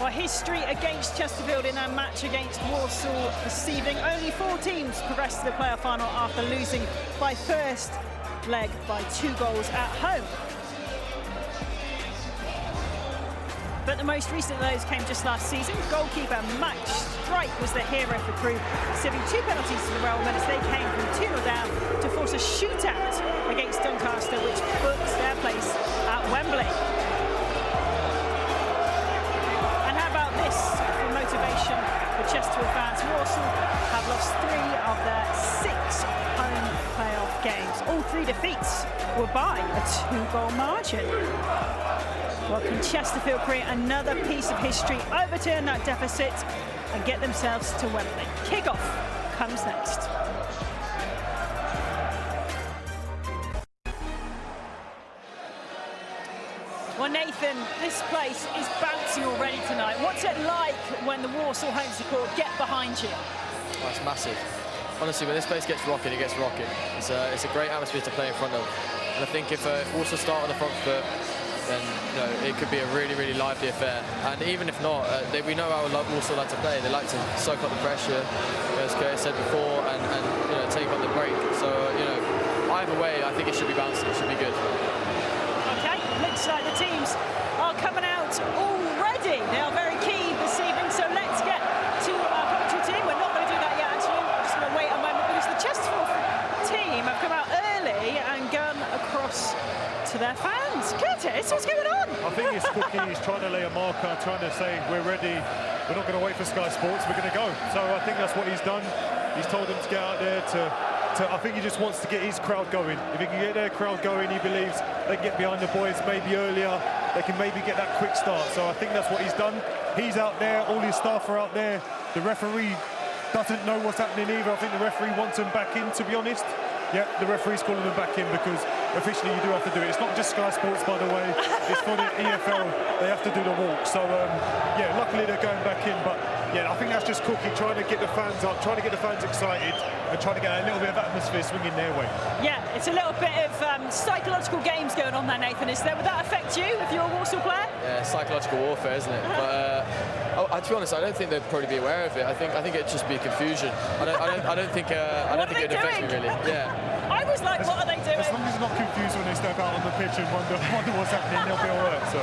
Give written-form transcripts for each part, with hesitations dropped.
Well, history against Chesterfield in their match against Walsall this evening. Only 4 teams progressed to the playoff final after losing by first leg by 2 goals at home. But the most recent of those came just last season. Goalkeeper Max Strike was the hero for Crewe, receiving 2 penalties to the Royal as they came from 2-0 down to force a shootout against Doncaster, which books their place at Wembley. And how about this for motivation for Chesterfield fans? Walsall have lost 3 of their 6 home playoff games. All 3 defeats were by a 2-goal margin. Well, can Chesterfield create another piece of history, overturn that deficit and get themselves to Wembley? Kick-off comes next. Well, Nathan, this place is bouncing already tonight. What's it like when the Walsall home support get behind you? Oh, it's massive. Honestly, when this place gets rocking, it gets rocking. It's a great atmosphere to play in front of. And I think if Walsall start on the front foot, then it could be a really, really lively affair. And even if not, we know how Walsall like to play. They like to soak up the pressure, as Curtis said before, and take up the break. So either way, I think it should be bouncing. It should be good. Okay, looks like the teams are coming out already. They are very keen this evening. So let's get to our commentary team. We're not going to do that yet, actually. We're just going to wait a moment because the Chesterfield team have come out early and gone across to their fans. Curtis, what's going on? I think it's Cookie. He's trying to lay a marker, trying to say we're ready. We're not going to wait for Sky Sports. We're going to go. So I think that's what he's done. He's told them to get out there I think he just wants to get his crowd going. If he can get their crowd going, he believes they can get behind the boys maybe earlier. They can maybe get that quick start. So I think that's what he's done. He's out there. All his staff are out there. The referee doesn't know what's happening either. I think the referee wants them back in, to be honest. Yeah, the referee's calling them back in because officially you do have to do it. It's not just Sky Sports, by the way. It's for the EFL. They have to do the walk. So, yeah, luckily they're going back in. But, yeah, I think that's just Cookie trying to get the fans up, trying to get the fans excited and trying to get a little bit of atmosphere swinging their way. Yeah, it's a little bit of psychological games going on there, Nathan, is there? Would that affect you if you're a Walsall player? Yeah, psychological warfare, isn't it? But to be honest, I don't think they'd probably be aware of it. I think it'd just be confusion. I don't think it'd affect me really. Yeah. I was like, what are they doing? As long as they're not confused when they step out on the pitch and wonder what's happening, they'll be all right. So.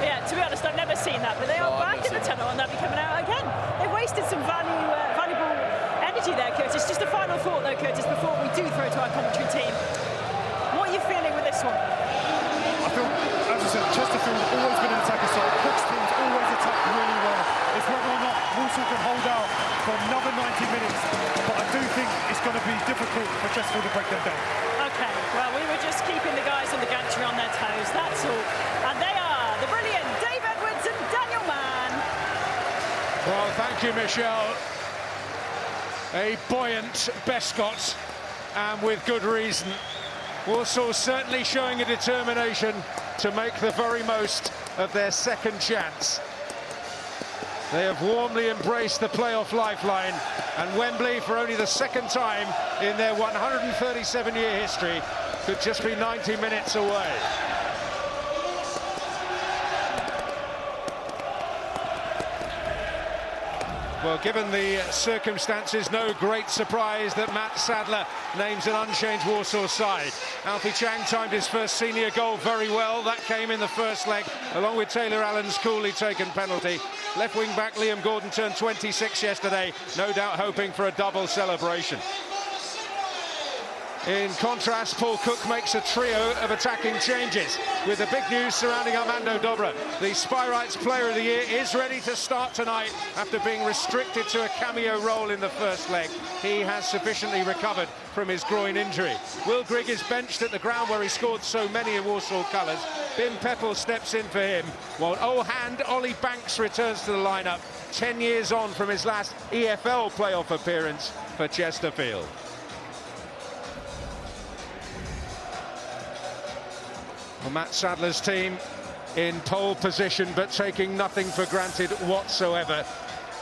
Yeah, to be honest, I've never seen that, but they are back in the tunnel and they'll be coming out again. They wasted some valuable energy there, Curtis. Just a final thought, though, Curtis, before we do throw to our commentary team. What are you feeling with this one? I feel, as I said, Chesterfield always been an attacking side. Cook's teams always attack really well. It's whether or not Walsall can hold out for another 90 minutes, but I do think it's going to be difficult for Chesterfield to break them down. Okay, well, we were just keeping the guys on the gantry on their toes, that's all. And they are the brilliant Dave Edwards and Daniel Mann. Well, thank you, Michelle. A buoyant Bescott, and with good reason. Walsall certainly showing a determination to make the very most of their second chance. They have warmly embraced the playoff lifeline, and Wembley, for only the second time in their 137-year history, could just be 90 minutes away. Well, given the circumstances, no great surprise that Matt Sadler names an unchanged Walsall side. Alfie Chang timed his first senior goal very well. That came in the first leg, along with Taylor Allen's coolly taken penalty. Left wing back Liam Gordon turned 26 yesterday, no doubt hoping for a double celebration. In contrast, Paul Cook makes a trio of attacking changes, with the big news surrounding Armando Dobra. The Spyrites Player of the Year is ready to start tonight after being restricted to a cameo role in the first leg. He has sufficiently recovered from his groin injury. Will Grigg is benched at the ground where he scored so many in Walsall colours. Bim Peppel steps in for him, while old hand Ollie Banks returns to the lineup, 10 years on from his last EFL playoff appearance for Chesterfield. Well, Matt Sadler's team in pole position, but taking nothing for granted whatsoever.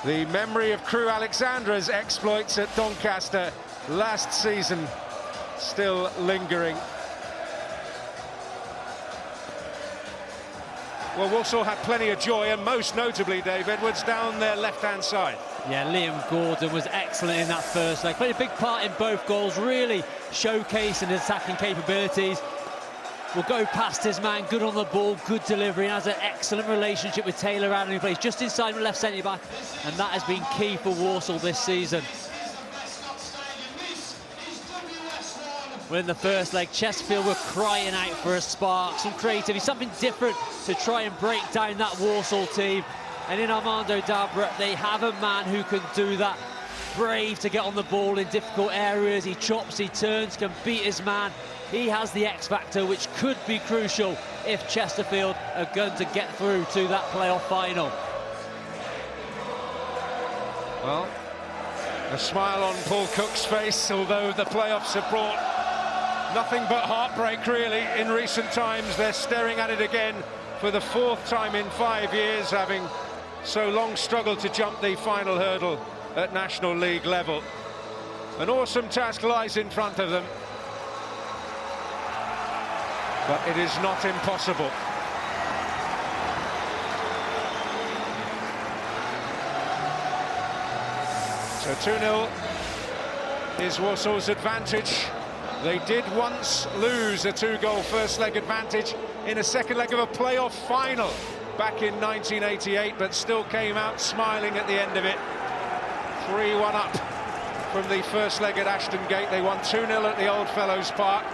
The memory of Crewe Alexandra's exploits at Doncaster last season still lingering. Well, Walsall had plenty of joy, and most notably, Dave Edwards, down their left-hand side. Yeah, Liam Gordon was excellent in that first leg. Played a big part in both goals, really showcasing his attacking capabilities. Will go past his man, good on the ball, good delivery, and has an excellent relationship with Taylor Allen, who plays just inside the left centre-back, and that has been key for Walsall this season. Well, in the first leg, Chesterfield were crying out for a spark, some creativity, something different to try and break down that Walsall team. And in Armando Dabra, they have a man who can do that. Brave to get on the ball in difficult areas. He chops, he turns, can beat his man. He has the X factor, which could be crucial if Chesterfield are going to get through to that playoff final. Well, a smile on Paul Cook's face, although the playoffs have brought nothing but heartbreak, really, in recent times. They're staring at it again for the 4th time in 5 years, having so long struggled to jump the final hurdle at National League level. An awesome task lies in front of them, but it is not impossible. So 2-0 is Walsall's advantage. They did once lose a 2-goal first leg advantage in a second leg of a playoff final back in 1988, but still came out smiling at the end of it. 3-1 up from the first leg at Ashton Gate. They won 2-0 at the Old Fellows Park,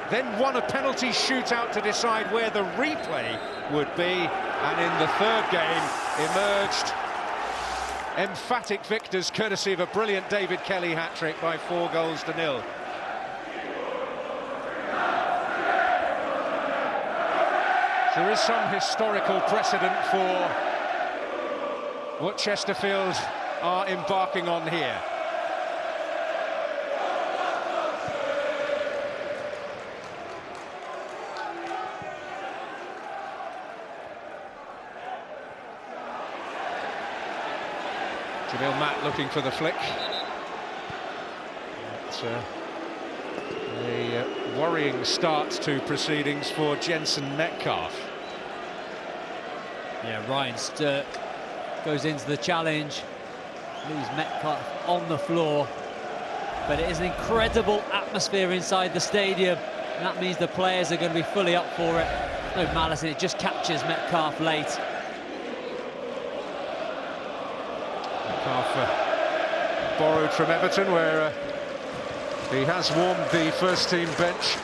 then won a penalty shootout to decide where the replay would be, and in the third game emerged emphatic victors, courtesy of a brilliant David Kelly hat-trick by 4-0. There is some historical precedent for what Chesterfield are embarking on here. Jamil Matt looking for the flick. It's a worrying start to proceedings for Jensen Metcalf. Yeah, Ryan Stirk goes into the challenge, leaves Metcalf on the floor, but it is an incredible atmosphere inside the stadium, and that means the players are going to be fully up for it. No malice in it, just captures Metcalf late. Metcalf borrowed from Everton, where he has warmed the first-team bench.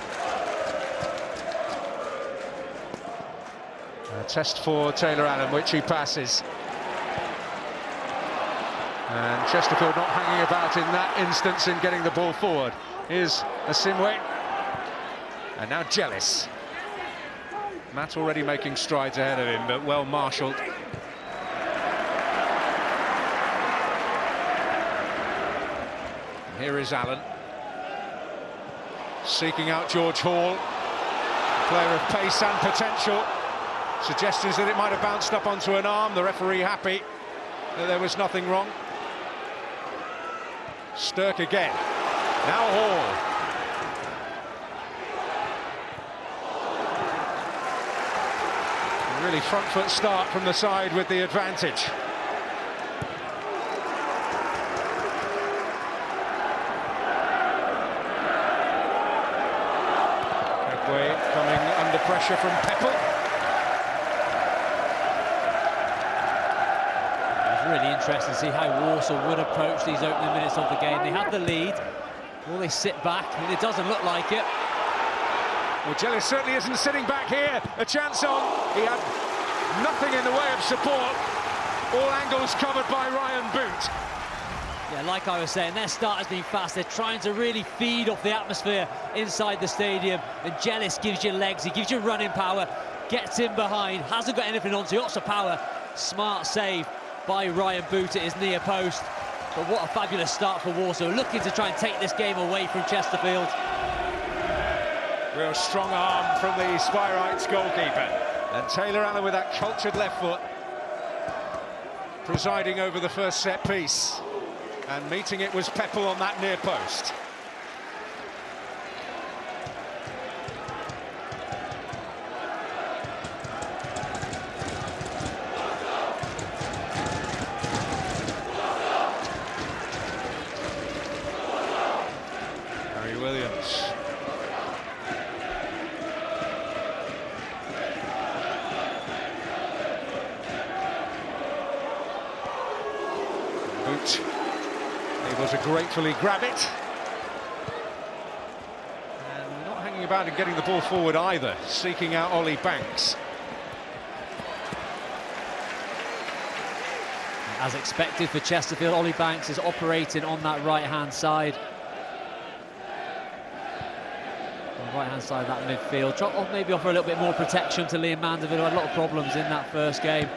A test for Taylor Allen, which he passes. And Chesterfield not hanging about in that instance in getting the ball forward. Here's Asimwe. And now Jealous. Matt already making strides ahead of him, but well marshalled. Here is Allen, seeking out George Hall, a player of pace and potential. Suggestions that it might have bounced up onto an arm. The referee happy that there was nothing wrong. Stirk again. Now Hall. A really front foot start from the side with the advantage. Coming under pressure from Peppel. It was really interesting to see how Walsall would approach these opening minutes of the game. They had the lead, will they sit back? And it doesn't look like it. Well, Jellis certainly isn't sitting back here. A chance on. He had nothing in the way of support. All angles covered by Ryan Boot. Yeah, like I was saying, their start has been fast. They're trying to really feed off the atmosphere inside the stadium. And Jealous gives you legs, he gives you running power, gets in behind, hasn't got anything onto, lots of power. Smart save by Ryan Boot at his near post. But what a fabulous start for Walsall, looking to try and take this game away from Chesterfield. Real strong arm from the Spyrites goalkeeper. And Taylor Allen with that cultured left foot, presiding over the first set piece. And meeting it was Peppel on that near post. Able to gratefully grab it. And not hanging about and getting the ball forward either, seeking out Ollie Banks. As expected for Chesterfield, Ollie Banks is operating on that right-hand side. On the right-hand side of that midfield. Try to maybe offer a little bit more protection to Liam Mandeville, who had a lot of problems in that first game.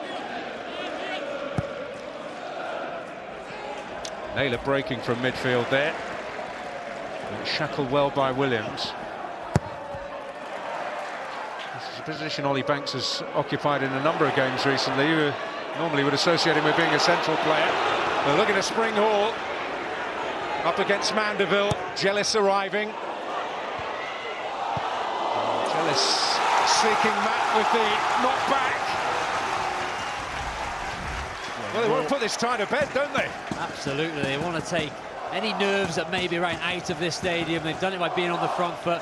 Naylor breaking from midfield there. And shackled well by Williams. This is a position Ollie Banks has occupied in a number of games recently. You normally would associate him with being a central player. They're looking at Spring Hall. Up against Mandeville. Jealous arriving. Jealous seeking Matt with the knockback. Well, they want to put this tie to bed, don't they? Absolutely, they want to take any nerves that may be right out of this stadium. They've done it by being on the front foot.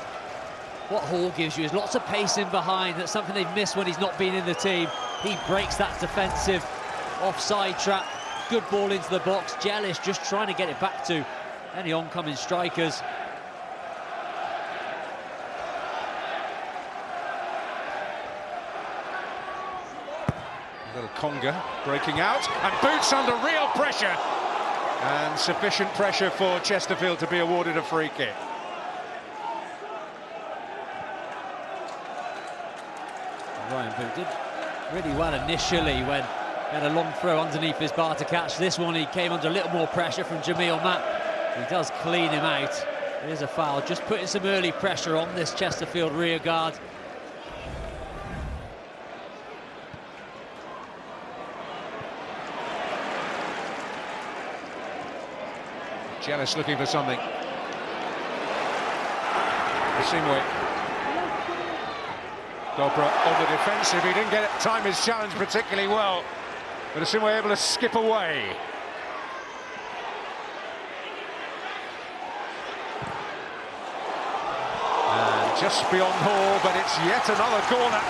What Hall gives you is lots of pace in behind. That's something they've missed when he's not been in the team. He breaks that defensive offside trap. Good ball into the box. Jealous just trying to get it back to any oncoming strikers. Little Conga breaking out, and Boots under real pressure, and sufficient pressure for Chesterfield to be awarded a free kick. Ryan Boot did really well initially when he had a long throw underneath his bar to catch. This one he came under a little more pressure from Jamil Matt. He does clean him out. It is a foul, just putting some early pressure on this Chesterfield rear guard. Jealous looking for something. Simwe. Dobra on the defensive. He didn't get time his challenge particularly well, but Simwe able to skip away. And just beyond Hall, but it's yet another corner.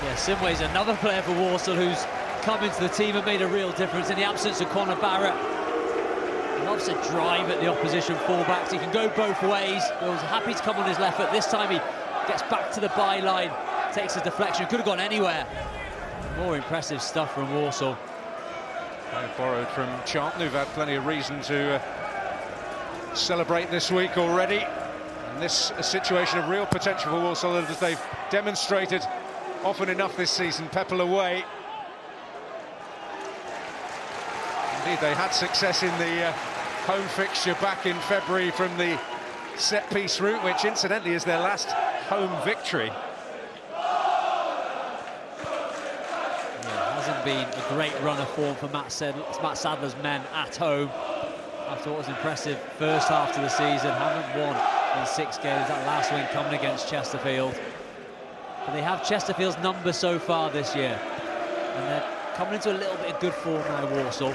Yeah, Simwe's another player for Walsall who's come into the team and made a real difference in the absence of Conor Barrett. He loves to drive at the opposition fullbacks. He can go both ways. He was happy to come on his left foot. This time he gets back to the byline, takes a deflection. Could have gone anywhere. More impressive stuff from Walsall. Borrowed from Charlton, who've had plenty of reason to celebrate this week already. And this a situation of real potential for Walsall, as they've demonstrated often enough this season. Peppel away. Indeed, they had success in the home fixture back in February from the set-piece route, which incidentally is their last home victory. Yeah, it hasn't been a great run of form for Matt Sadler's men at home. After what was impressive first half to the season, haven't won in 6 games. That last win coming against Chesterfield. But they have Chesterfield's number so far this year, and they're coming into a little bit of good form now, Walsall.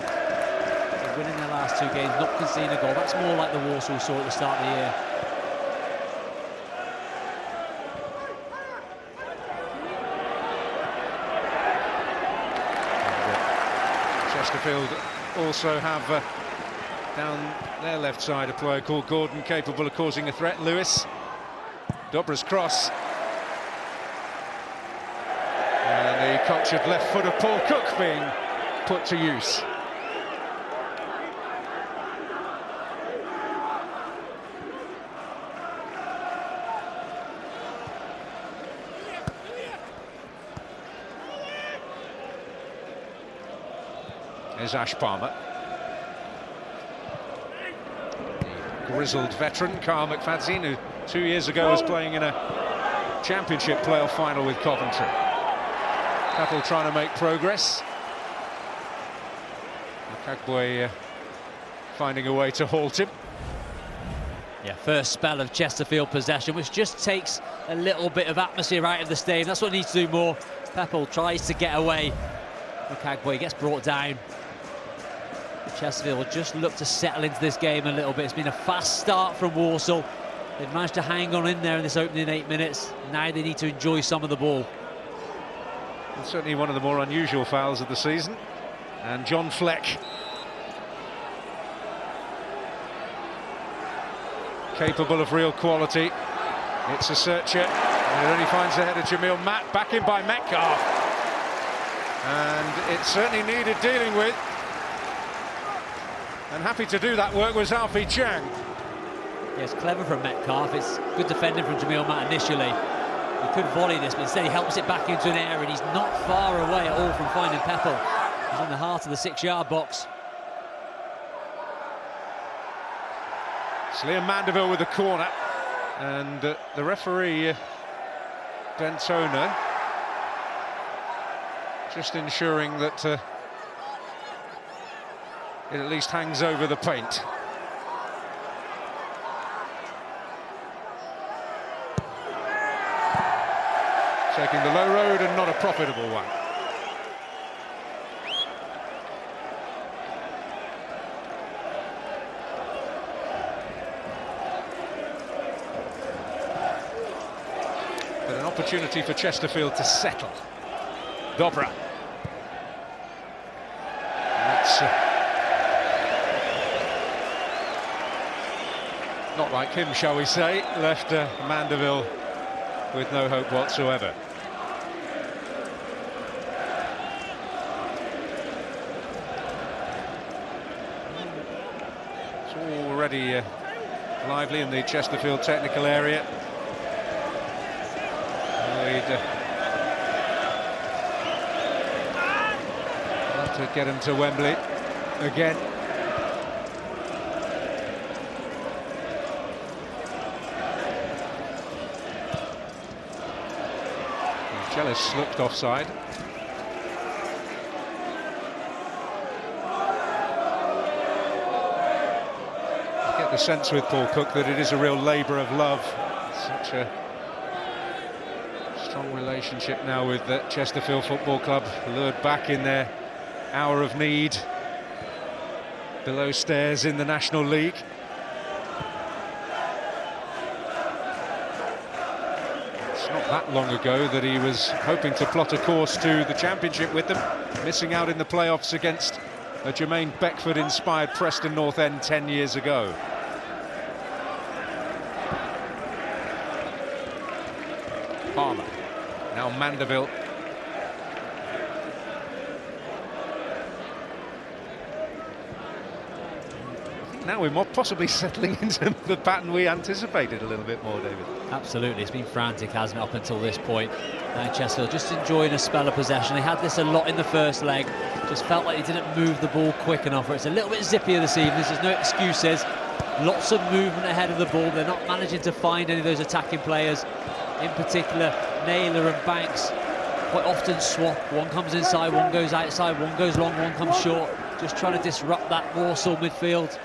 They're winning their last 2 games, not conceding a goal. That's more like the Walsall saw at the start of the year. Chesterfield also have down their left side a player called Gordon, capable of causing a threat. Lewis. Dobra's cross. And the cultured left foot of Paul Cook being put to use. There's Ash Palmer. The grizzled veteran, Carl McFadzean, who 2 years ago was playing in a championship playoff final with Coventry. Peppel trying to make progress. Kagbwe finding a way to halt him. Yeah, first spell of Chesterfield possession, which just takes a little bit of atmosphere out of the stadium. That's what needs to do more. Peppel tries to get away. Kagbwe gets brought down. Chesterfield will just look to settle into this game a little bit. It's been a fast start from Walsall. They've managed to hang on in there in this opening 8 minutes. Now they need to enjoy some of the ball. It's certainly one of the more unusual fouls of the season. And John Fleck. Capable of real quality. It's a searcher. And it only finds the head of Jamil Matt. Back in by Metcalf. And it certainly needed dealing with. And happy to do that work was Alfie Chang. Yeah, it's clever from Metcalf. It's good defending from Jamil Matt initially. He could volley this, but instead he helps it back into an area, and he's not far away at all from finding Peppel. He's in the heart of the 6-yard box. It's Liam Mandeville with the corner, and the referee, Dentona, just ensuring that it at least hangs over the paint. Taking the low road, and not a profitable one. But an opportunity for Chesterfield to settle. Dobra. That's not like him, shall we say. Left Mandeville with no hope whatsoever. It's already lively in the Chesterfield technical area. Love to get him to Wembley again. Jealous slipped offside. I get the sense with Paul Cook that it is a real labour of love. Such a strong relationship now with the Chesterfield Football Club, lured back in their hour of need, below stairs in the National League. Not that long ago that he was hoping to plot a course to the Championship with them, missing out in the playoffs against a Jermaine Beckford-inspired Preston North End 10 years ago. Palmer, now Mandeville. Now we're more possibly settling into the pattern we anticipated a little bit more, David. Absolutely, it's been frantic, hasn't it, up until this point. Now Chesterfield just enjoying a spell of possession. They had this a lot in the first leg, just felt like they didn't move the ball quick enough. It's a little bit zippier this evening, there's no excuses. Lots of movement ahead of the ball. They're not managing to find any of those attacking players. In particular, Naylor and Banks quite often swap. One comes inside, one goes outside, one goes long, one comes short. Just trying to disrupt that Walsall midfield.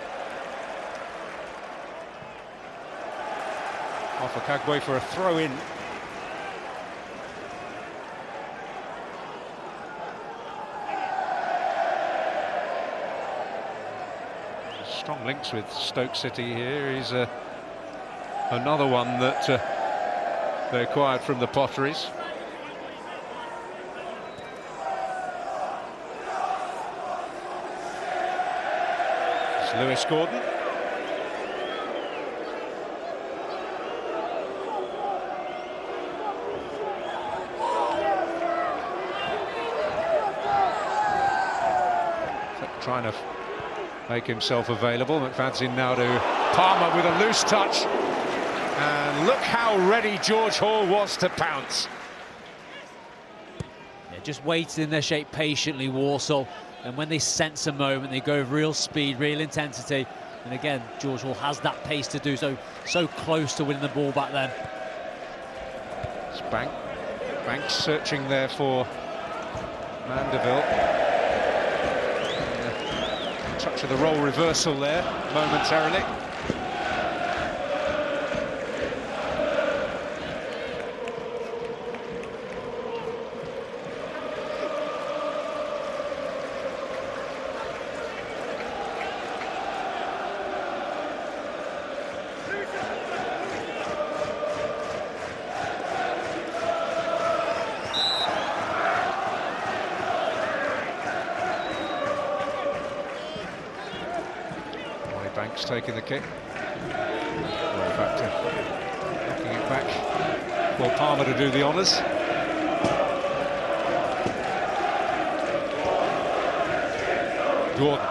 Off Kagwe for a throw-in. Strong links with Stoke City here. He's another one that they acquired from the Potteries. It's Lewis Gordon. Trying to make himself available. McFadzean now to Palmer with a loose touch. And look how ready George Hall was to pounce. Yeah, just waiting in their shape patiently, Walsall. And when they sense a moment, they go with real speed, real intensity. And again, George Hall has that pace to do so. So close to winning the ball back then. It's Banks searching there for Mandeville. Touch of the role reversal there momentarily. Phillips taking the kick. Well, back to knocking it back. Well, Palmer to do the honours. Gordon.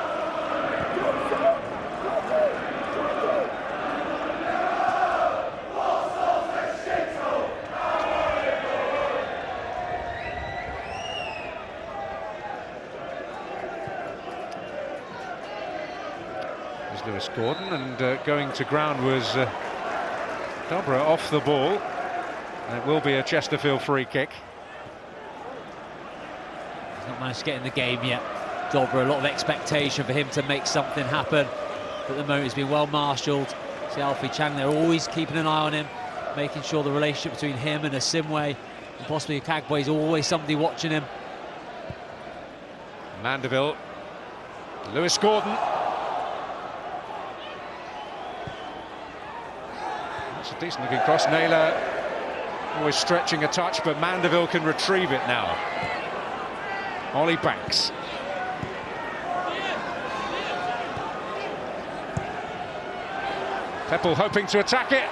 There's Lewis Gordon, and going to ground was Dobra off the ball. And it will be a Chesterfield free kick. He's not managed to get in the game yet. Dobra, a lot of expectation for him to make something happen. At the moment, he's been well marshalled. See Alfie Chang, they're always keeping an eye on him, making sure the relationship between him and Asimwe and possibly Kagbo is always somebody watching him. Mandeville. Lewis Gordon. That's a decent looking cross. Naylor always stretching a touch, but Mandeville can retrieve it now. Ollie Banks. Peppel hoping to attack it.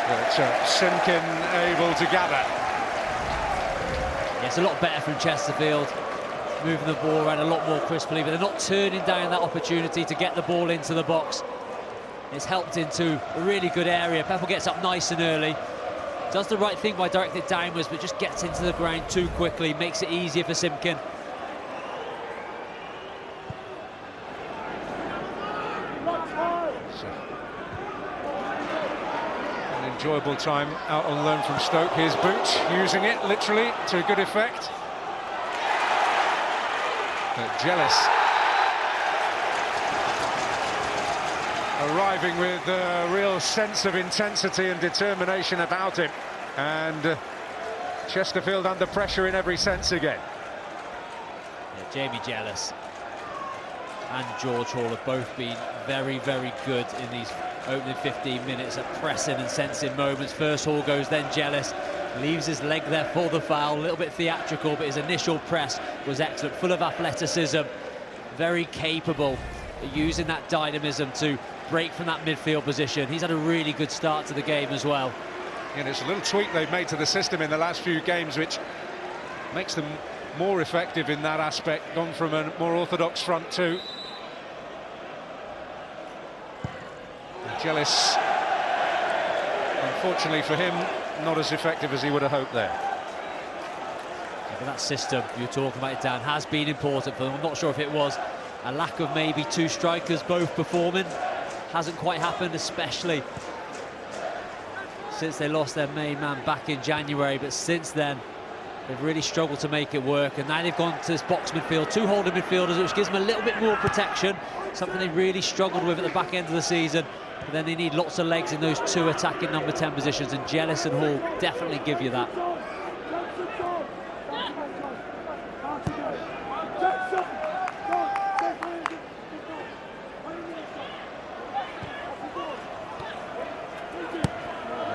But Simkin able to gather. Yeah, it's a lot better from Chesterfield. Moving the ball around a lot more crisply, but they're not turning down that opportunity to get the ball into the box. It's helped into a really good area. Peppel gets up nice and early. Does the right thing by directing it downwards, but just gets into the ground too quickly. Makes it easier for Simkin. Enjoyable time out on loan from Stoke. Here's Booch using it literally to good effect. But Jealous arriving with a real sense of intensity and determination about him, and Chesterfield under pressure in every sense again. Yeah, Jamie Jealous and George Hall have both been very, very good in these opening 15 minutes at pressing and sensing moments. First Hall goes, then Jealous. Leaves his leg there for the foul. A little bit theatrical, but his initial press was excellent, full of athleticism. Very capable at using that dynamism to break from that midfield position. He's had a really good start to the game as well. And it's a little tweak they've made to the system in the last few games, which makes them more effective in that aspect. Gone from a more orthodox front two. Jealous, unfortunately for him, not as effective as he would have hoped there. Yeah, but that system you're talking about, Dan, has been important for them. I'm not sure if it was a lack of maybe two strikers both performing. Hasn't quite happened, especially since they lost their main man back in January. But since then, they've really struggled to make it work. And now they've gone to this box midfield, two holding midfielders, which gives them a little bit more protection. Something they really struggled with at the back end of the season. But then they need lots of legs in those two attacking number 10 positions, and Jealous and Hall definitely give you that.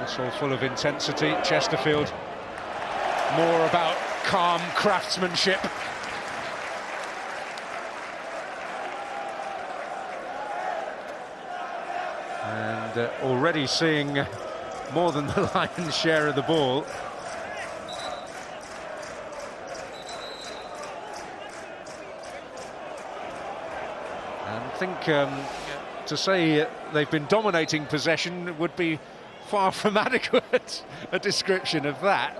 Also full of intensity. Chesterfield more about calm craftsmanship. And already seeing more than the lion's share of the ball. And I think to say they've been dominating possession would be far from adequate a description of that.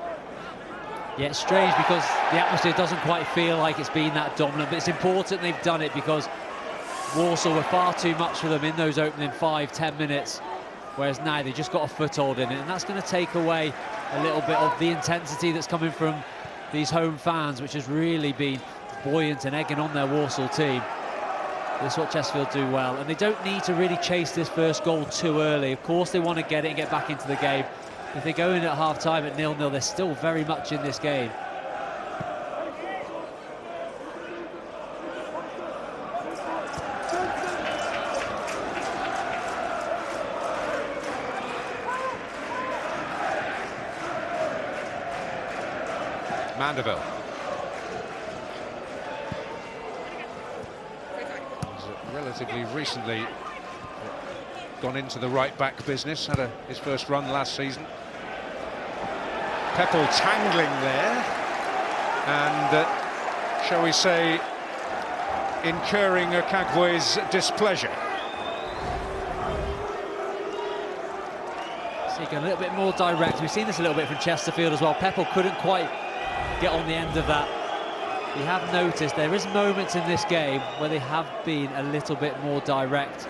Yeah, it's strange because the atmosphere doesn't quite feel like it's been that dominant, but it's important they've done it because Walsall were far too much for them in those opening 5-10 minutes, whereas now they just got a foothold in it, and that's going to take away a little bit of the intensity that's coming from these home fans, which has really been buoyant and egging on their Walsall team. That's what Chesterfield do well, and they don't need to really chase this first goal too early. Of course they want to get it and get back into the game. If they go in at half-time at 0-0, they're still very much in this game. Mandeville. relatively recently gone into the right-back business, had his first run last season. Peppel tangling there, and shall we say, incurring Okagwe's displeasure. Seeking a little bit more direct. We've seen this a little bit from Chesterfield as well. Peppel couldn't quite get on the end of that. We have noticed there is moments in this game where they have been a little bit more direct.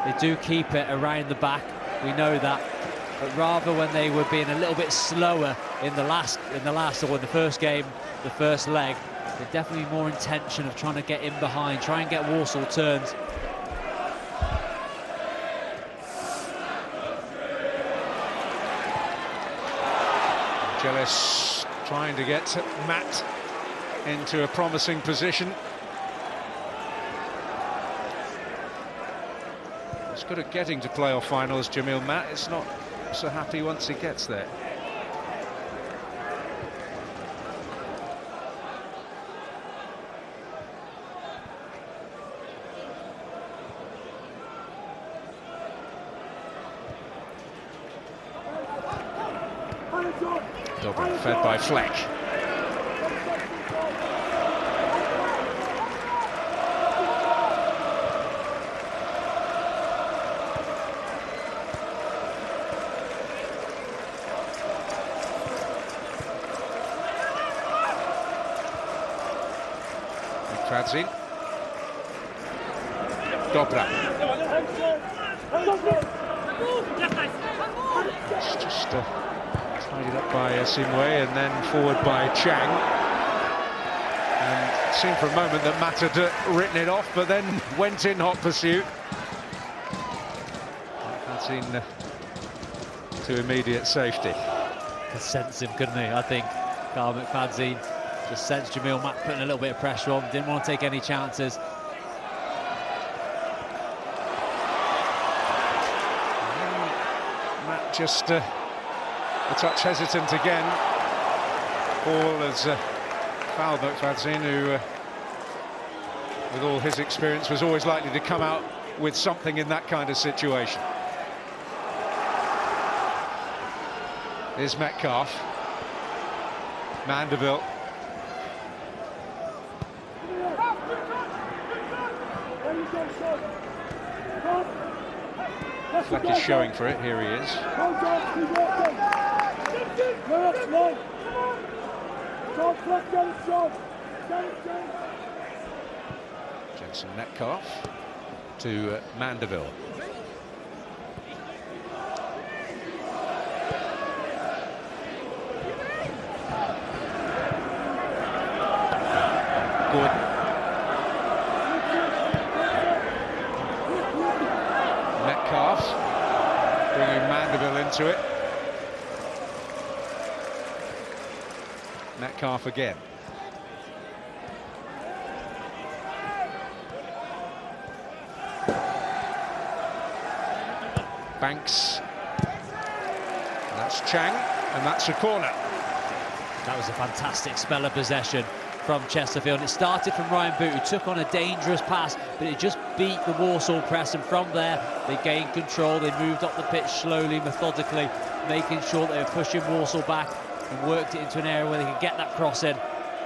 They do keep it around the back, we know that, but rather when they were being a little bit slower in the first game, the first leg, there's definitely more intention of trying to get in behind, try and get Walsall turns. Jealous trying to get Matt into a promising position. He's good at getting to playoff finals, Jamil Matt. It's not so happy once he gets there. Dobrin fed by Fleck. Kradzin. Dobrin. It's just tidied up by Simwe and then forward by Chang. And it seemed for a moment that Matt had written it off, but then went in hot pursuit. Kradzin to immediate safety. Could sense him, couldn't he? I think Carl McFadzean just sensed Jamil Matt putting a little bit of pressure on, didn't want to take any chances. Matt just a touch hesitant again. Ball has fouled McFadzean, who, with all his experience, was always likely to come out with something in that kind of situation. Here's Metcalf. Mandeville. Fleck is showing for it, here he is. Jensen Metcalf to Mandeville. Gordon. Metcalf bringing Mandeville into it. Metcalf again. Banks. That's Chang, and that's a corner. That was a fantastic spell of possession from Chesterfield. It started from Ryan Boot, who took on a dangerous pass, but it just beat the Walsall press, and from there they gained control. They moved up the pitch slowly, methodically, making sure that they were pushing Walsall back and worked it into an area where they could get that cross in.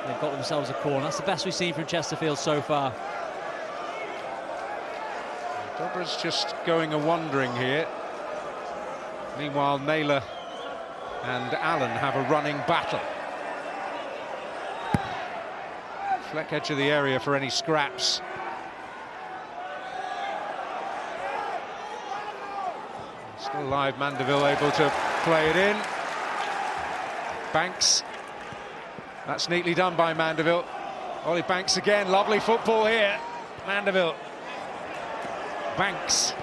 They've got themselves a corner. That's the best we've seen from Chesterfield so far. Dobra's just going a-wandering here. Meanwhile, Naylor and Allen have a running battle. Fleck edge of the area for any scraps. Still alive, Mandeville able to play it in. Banks. That's neatly done by Mandeville. Ollie Banks again, lovely football here. Mandeville. Banks.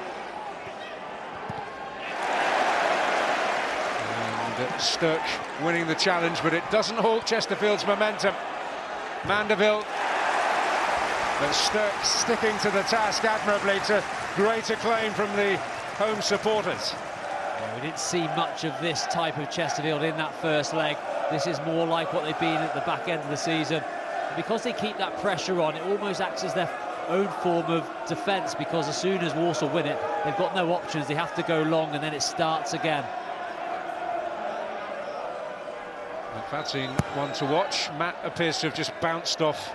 And Sturck winning the challenge, but it doesn't halt Chesterfield's momentum. Mandeville, but Sturck sticking to the task admirably, to great acclaim from the home supporters. Yeah, we didn't see much of this type of Chesterfield in that first leg. This is more like what they've been at the back end of the season. And because they keep that pressure on, it almost acts as own form of defence, because as soon as Walsall win it, they've got no options. They have to go long, and then it starts again. Fancying one to watch. Matt appears to have just bounced off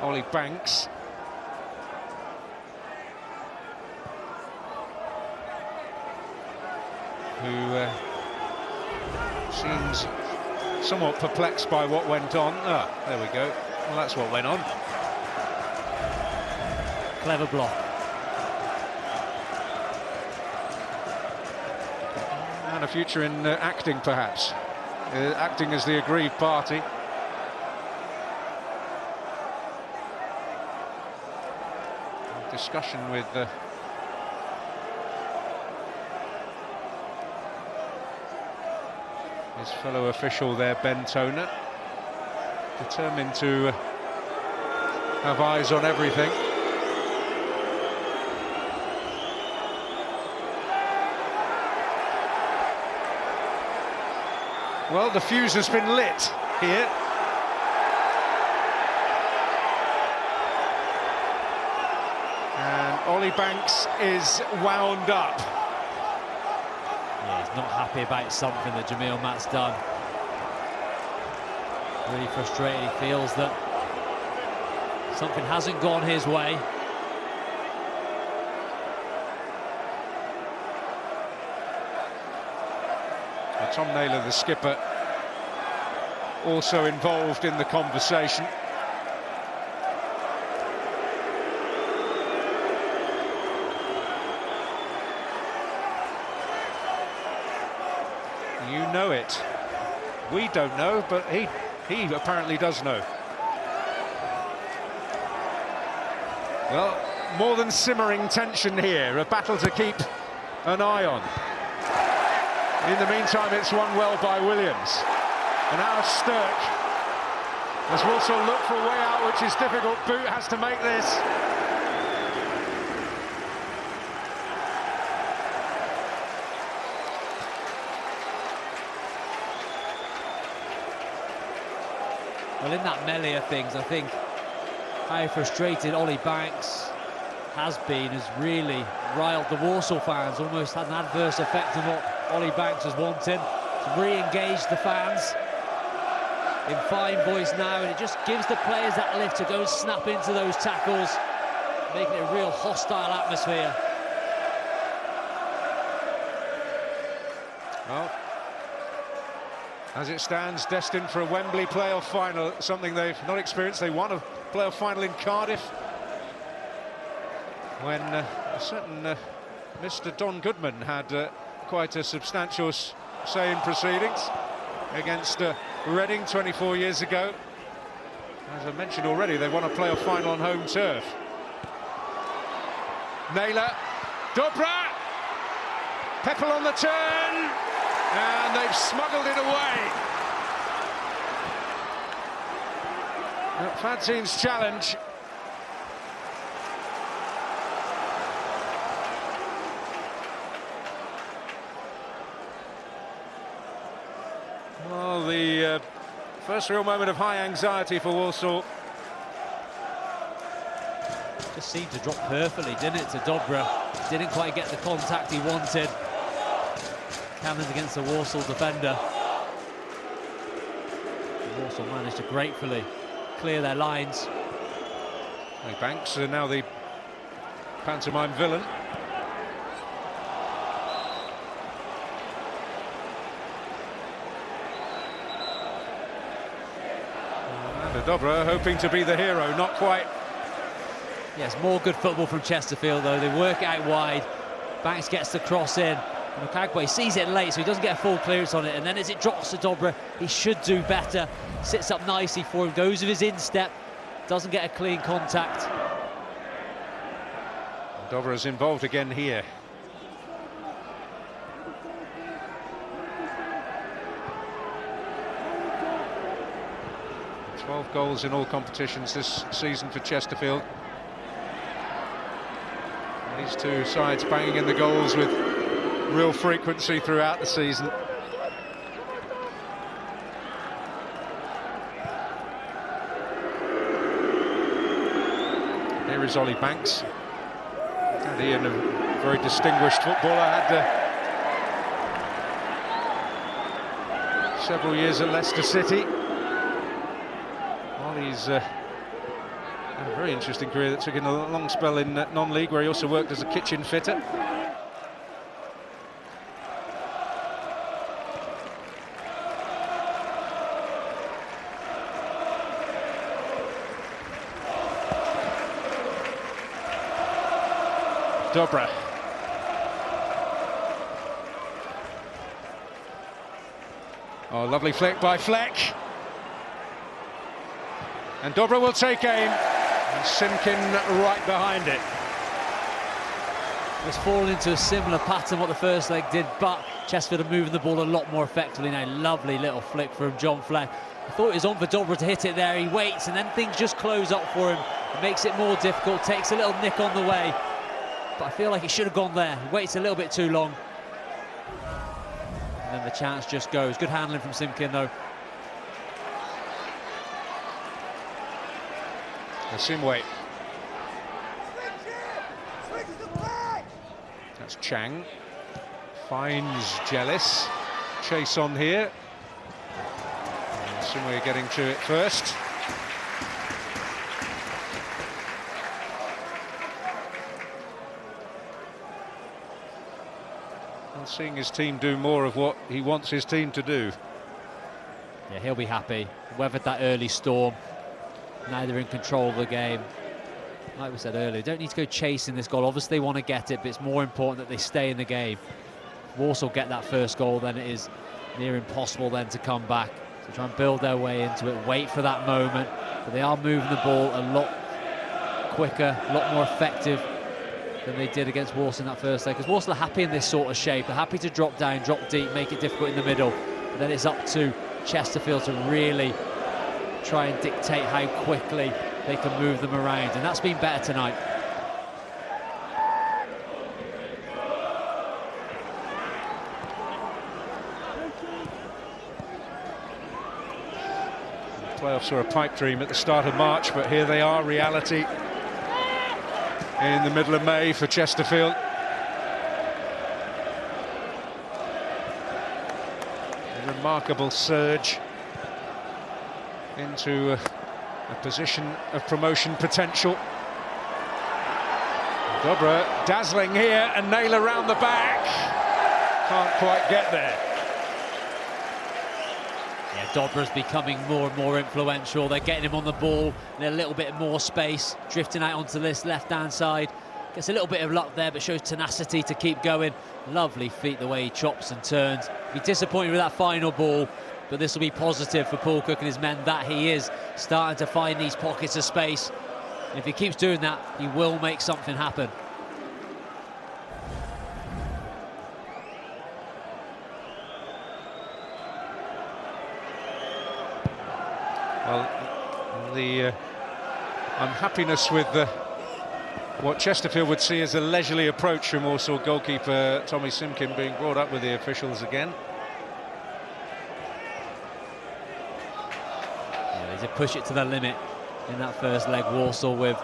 Ollie Banks. Who seems somewhat perplexed by what went on. Ah, there we go. Well, that's what went on. Clever block. And a future in acting, perhaps. Acting as the aggrieved party. Discussion with his fellow official there, Ben Toner, determined to have eyes on everything. Well, the fuse has been lit here. And Ollie Banks is wound up. Yeah, he's not happy about something that Jamil Matt's done. Really frustrated. He feels that something hasn't gone his way. Tom Naylor, the skipper, also involved in the conversation. You know it. We don't know, but he apparently does know. Well, more than simmering tension here, a battle to keep an eye on. In the meantime, it's won well by Williams. And now Sturck, as Walsall look for a way out, which is difficult. Boot has to make this. Well, in that melee of things, I think how frustrated Ollie Banks has really riled the Walsall fans, almost had an adverse effect on what Ollie Banks was wanting, to re-engage the fans in fine voice now, and it just gives the players that lift to go and snap into those tackles, making it a real hostile atmosphere. Well, as it stands, destined for a Wembley playoff final, something they've not experienced. They won a playoff final in Cardiff when a certain Mr. Don Goodman had quite a substantial say in proceedings against Reading 24 years ago. As I mentioned already, they won a playoff final on home turf. Naylor, Dobra, Peppel on the turn, and they've smuggled it away. Fadzion's challenge. Well, the first real moment of high anxiety for Walsall. Just seemed to drop perfectly, didn't it, to Dobra? Didn't quite get the contact he wanted. Cannons against the Walsall defender. Walsall managed to gratefully clear their lines. Banks are now the pantomime villain. And Dobra hoping to be the hero, not quite. Yes, more good football from Chesterfield, though. They work out wide. Banks gets the cross in. Mukagwe sees it late, so he doesn't get a full clearance on it. And then as it drops to Dobra, he should do better. Sits up nicely for him, goes with his instep, doesn't get a clean contact. Dobra's involved again here. – 12 goals in all competitions this season for Chesterfield. These two sides banging in the goals with real frequency throughout the season. here is Ollie Banks. And Ian, a very distinguished footballer, had several years at Leicester City. Ollie's had a very interesting career that took in a long spell in non-league, where he also worked as a kitchen fitter. Dobra. Oh, lovely flick by Fleck. And Dobra will take aim. And Simkin right behind it. It's fallen into a similar pattern what the first leg did, but Chesterfield are moving the ball a lot more effectively now. Lovely little flick from John Fleck. I thought it was on for Dobra to hit it there. He waits, and then things just close up for him. It makes it more difficult, takes a little nick on the way. But I feel like he should have gone there. He waits a little bit too long. And then the chance just goes. Good handling from Simkin, though. Simway. That's Chang. Finds Jealous. Chase on here. Simway getting to it first. Seeing his team do more of what he wants his team to do. Yeah, he'll be happy. Weathered that early storm. Now they're in control of the game. Like we said earlier, don't need to go chasing this goal. Obviously they want to get it, but it's more important that they stay in the game. Walsall get that first goal, then it is near impossible then to come back. So try and build their way into it, wait for that moment. But they are moving the ball a lot quicker, a lot more effective than they did against Walsall in that first leg, because Walsall are happy in this sort of shape. They're happy to drop down, drop deep, make it difficult in the middle. But then it's up to Chesterfield to really try and dictate how quickly they can move them around, and that's been better tonight. The playoffs were a pipe dream at the start of March, but here they are, reality in the middle of May for Chesterfield. A remarkable surge into a position of promotion potential. Dobra dazzling here, and Naylor round the back. Can't quite get there. Yeah, Dobra's becoming more and more influential. They're getting him on the ball in a little bit more space, drifting out onto this left-hand side. Gets a little bit of luck there, but shows tenacity to keep going. Lovely feet the way he chops and turns. Be disappointed with that final ball, but this will be positive for Paul Cook and his men, that he is starting to find these pockets of space. And if he keeps doing that, he will make something happen. Well, the unhappiness with what Chesterfield would see as a leisurely approach from Walsall goalkeeper Tommy Simkin being brought up with the officials again. Yeah, they did push it to the limit in that first leg. Walsall with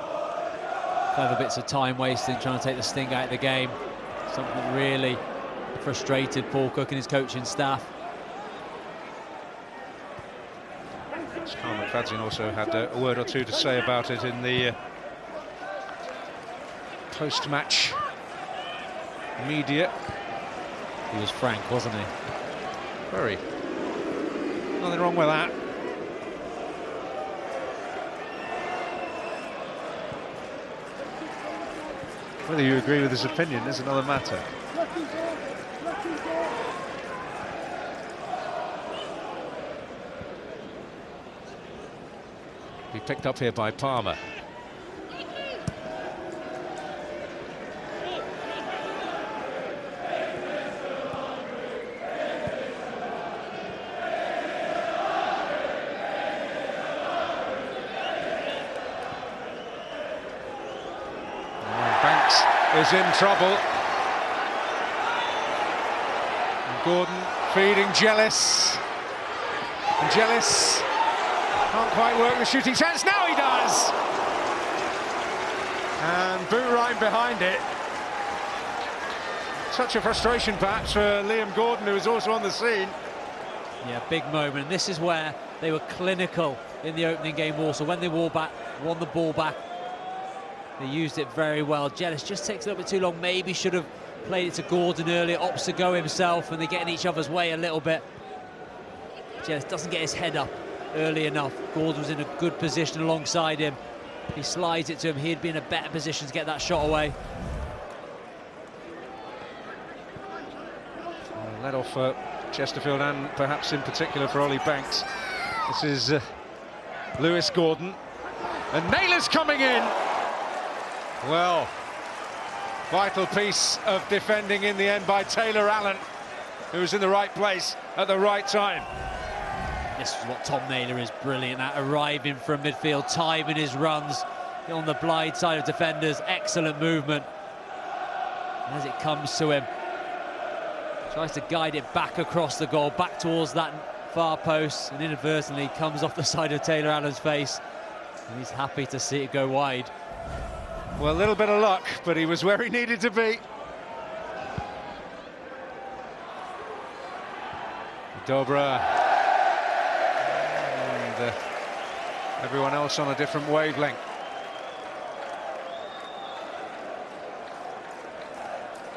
clever bits of time wasting, trying to take the sting out of the game. Something that really frustrated Paul Cook and his coaching staff. Carl McFadzean also had a word or two to say about it in the post-match media. He was frank, wasn't he? Very. Nothing wrong with that. Whether you agree with his opinion is another matter. Be picked up here by Palmer. Banks is in trouble. And Gordon feeding Jealous. And Jealous can't quite work the shooting chance. Now he does! And boot right behind it. Such a frustration perhaps for Liam Gordon, who was also on the scene. Yeah, big moment. This is where they were clinical in the opening game, Walsall. When they won the ball back, they used it very well. Jealous just takes a little bit too long. Maybe should have played it to Gordon earlier, opts to go himself, and they get in each other's way a little bit. Jealous doesn't get his head up early enough. Gordon was in a good position alongside him. He slides it to him. He'd be in a better position to get that shot away. Let off for Chesterfield, and perhaps in particular for Ollie Banks. This is Lewis Gordon, and Naylor's coming in. Well, vital piece of defending in the end by Taylor Allen, who was in the right place at the right time. This is what Tom Naylor is brilliant at, arriving from midfield, timing his runs on the blind side of defenders. Excellent movement. And as it comes to him, tries to guide it back across the goal, back towards that far post, and inadvertently comes off the side of Taylor Allen's face. And he's happy to see it go wide. Well, a little bit of luck, but he was where he needed to be. Dobra. And everyone else on a different wavelength.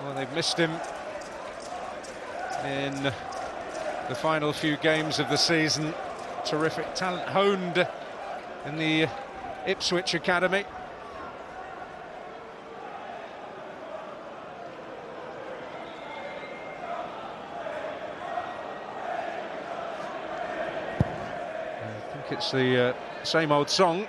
Well, they've missed him in the final few games of the season. Terrific talent honed in the Ipswich Academy. I think it's the same old song.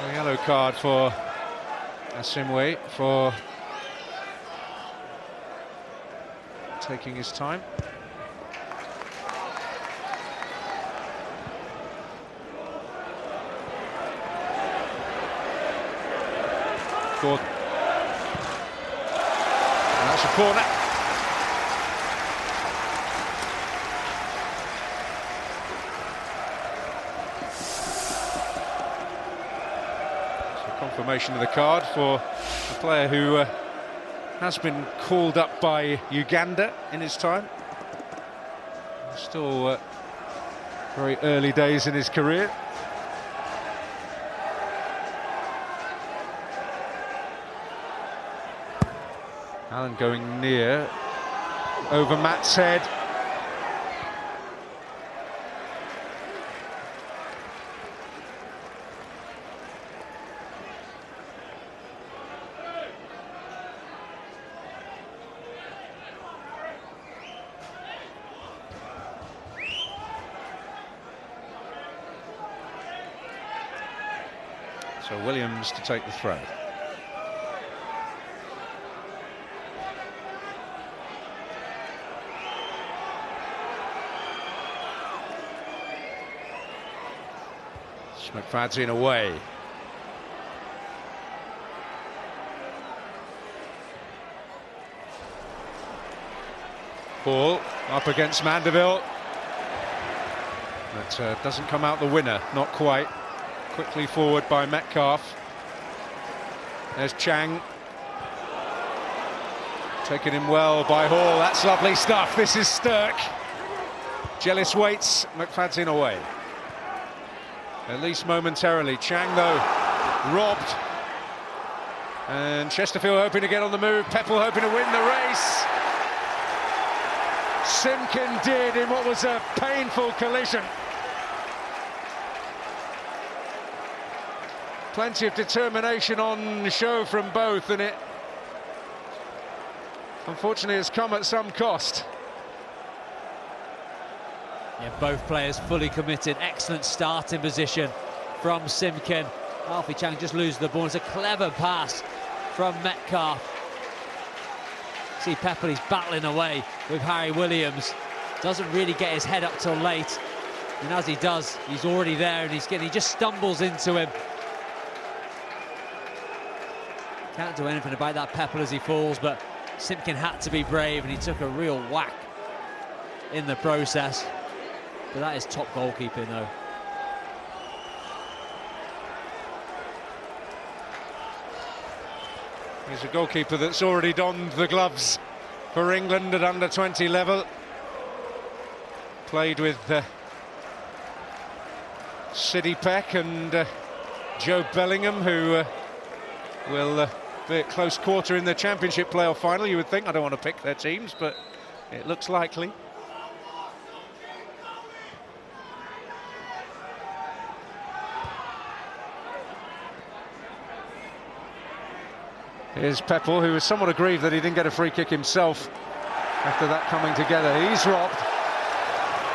A yellow card for Asimwe for taking his time. Gordon. And that's a corner. Confirmation of the card for a player who has been called up by Uganda in his time. Still very early days in his career. Allen going near, over Matt's head. So Williams to take the throw. McFadden away. Ball up against Mandeville. That doesn't come out the winner, not quite. Quickly forward by Metcalf. There's Chang. Taken him well by Hall. That's lovely stuff. This is Stirk. Jealous waits. McFadden away. At least momentarily. Chang, though, robbed. And Chesterfield hoping to get on the move. Peppel hoping to win the race. Simkin did in what was a painful collision. Plenty of determination on show from both, and it unfortunately has come at some cost. Yeah, both players fully committed. Excellent starting position from Simkin. Alfie Chang just loses the ball. It's a clever pass from Metcalf. See Peppel, he's battling away with Harry Williams. doesn't really get his head up till late. And as he does, he's already there, and he just stumbles into him. Can't do anything about that Peppel as he falls, but Simpkin had to be brave, and he took a real whack in the process. But that is top goalkeeping, though. He's a goalkeeper that's already donned the gloves for England at under-20 level. Played with Sidney Peck and Joe Bellingham, who will be at close quarter in the Championship playoff final, you would think. I don't want to pick their teams, but it looks likely. Here's Peppel, who was somewhat aggrieved that he didn't get a free kick himself after that coming together. He's robbed,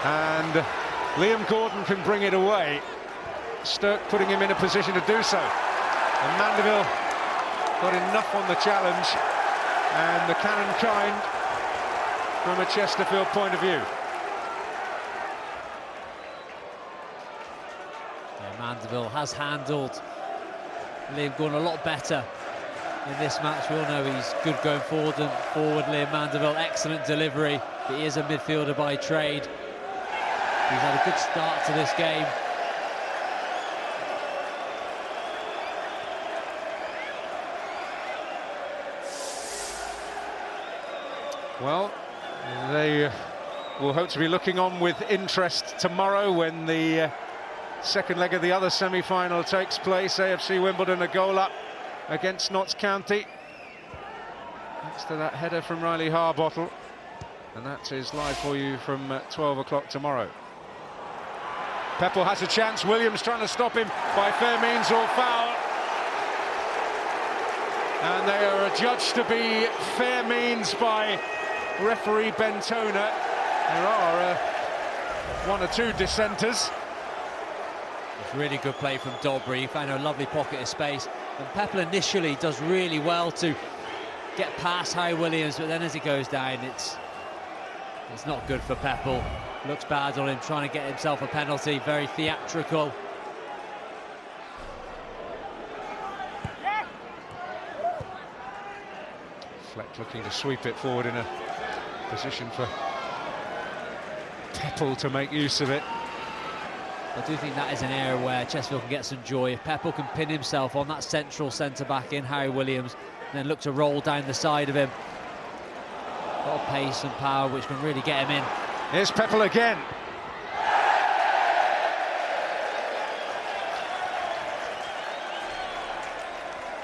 and Liam Gordon can bring it away. Stirk putting him in a position to do so. And Mandeville got enough on the challenge, and the cannon kind from a Chesterfield point of view. Yeah, Mandeville has handled Liam Gordon a lot better in this match. We all know he's good going forward, Liam Mandeville. Excellent delivery, but he is a midfielder by trade. He's had a good start to this game. Well, they will hope to be looking on with interest tomorrow when the second leg of the other semi-final takes place. AFC Wimbledon a goal up against Notts County. Thanks to that header from Riley Harbottle. And that is live for you from 12 o'clock tomorrow. Peppel has a chance. Williams trying to stop him by fair means or foul. And they are adjudged to be fair means by referee Bentona. There are one or two dissenters. It's really good play from Dobry. He found a lovely pocket of space. And Peppel initially does really well to get past Harry Williams, but then as he goes down, it's not good for Peppel. Looks bad on him, trying to get himself a penalty. Very theatrical. Fleck looking to sweep it forward in a position for Peppel to make use of it. I do think that is an area where Chesterfield can get some joy. If Peppel can pin himself on that central centre-back in Harry Williams, and then look to roll down the side of him. A lot of pace and power which can really get him in. Here's Peppel again.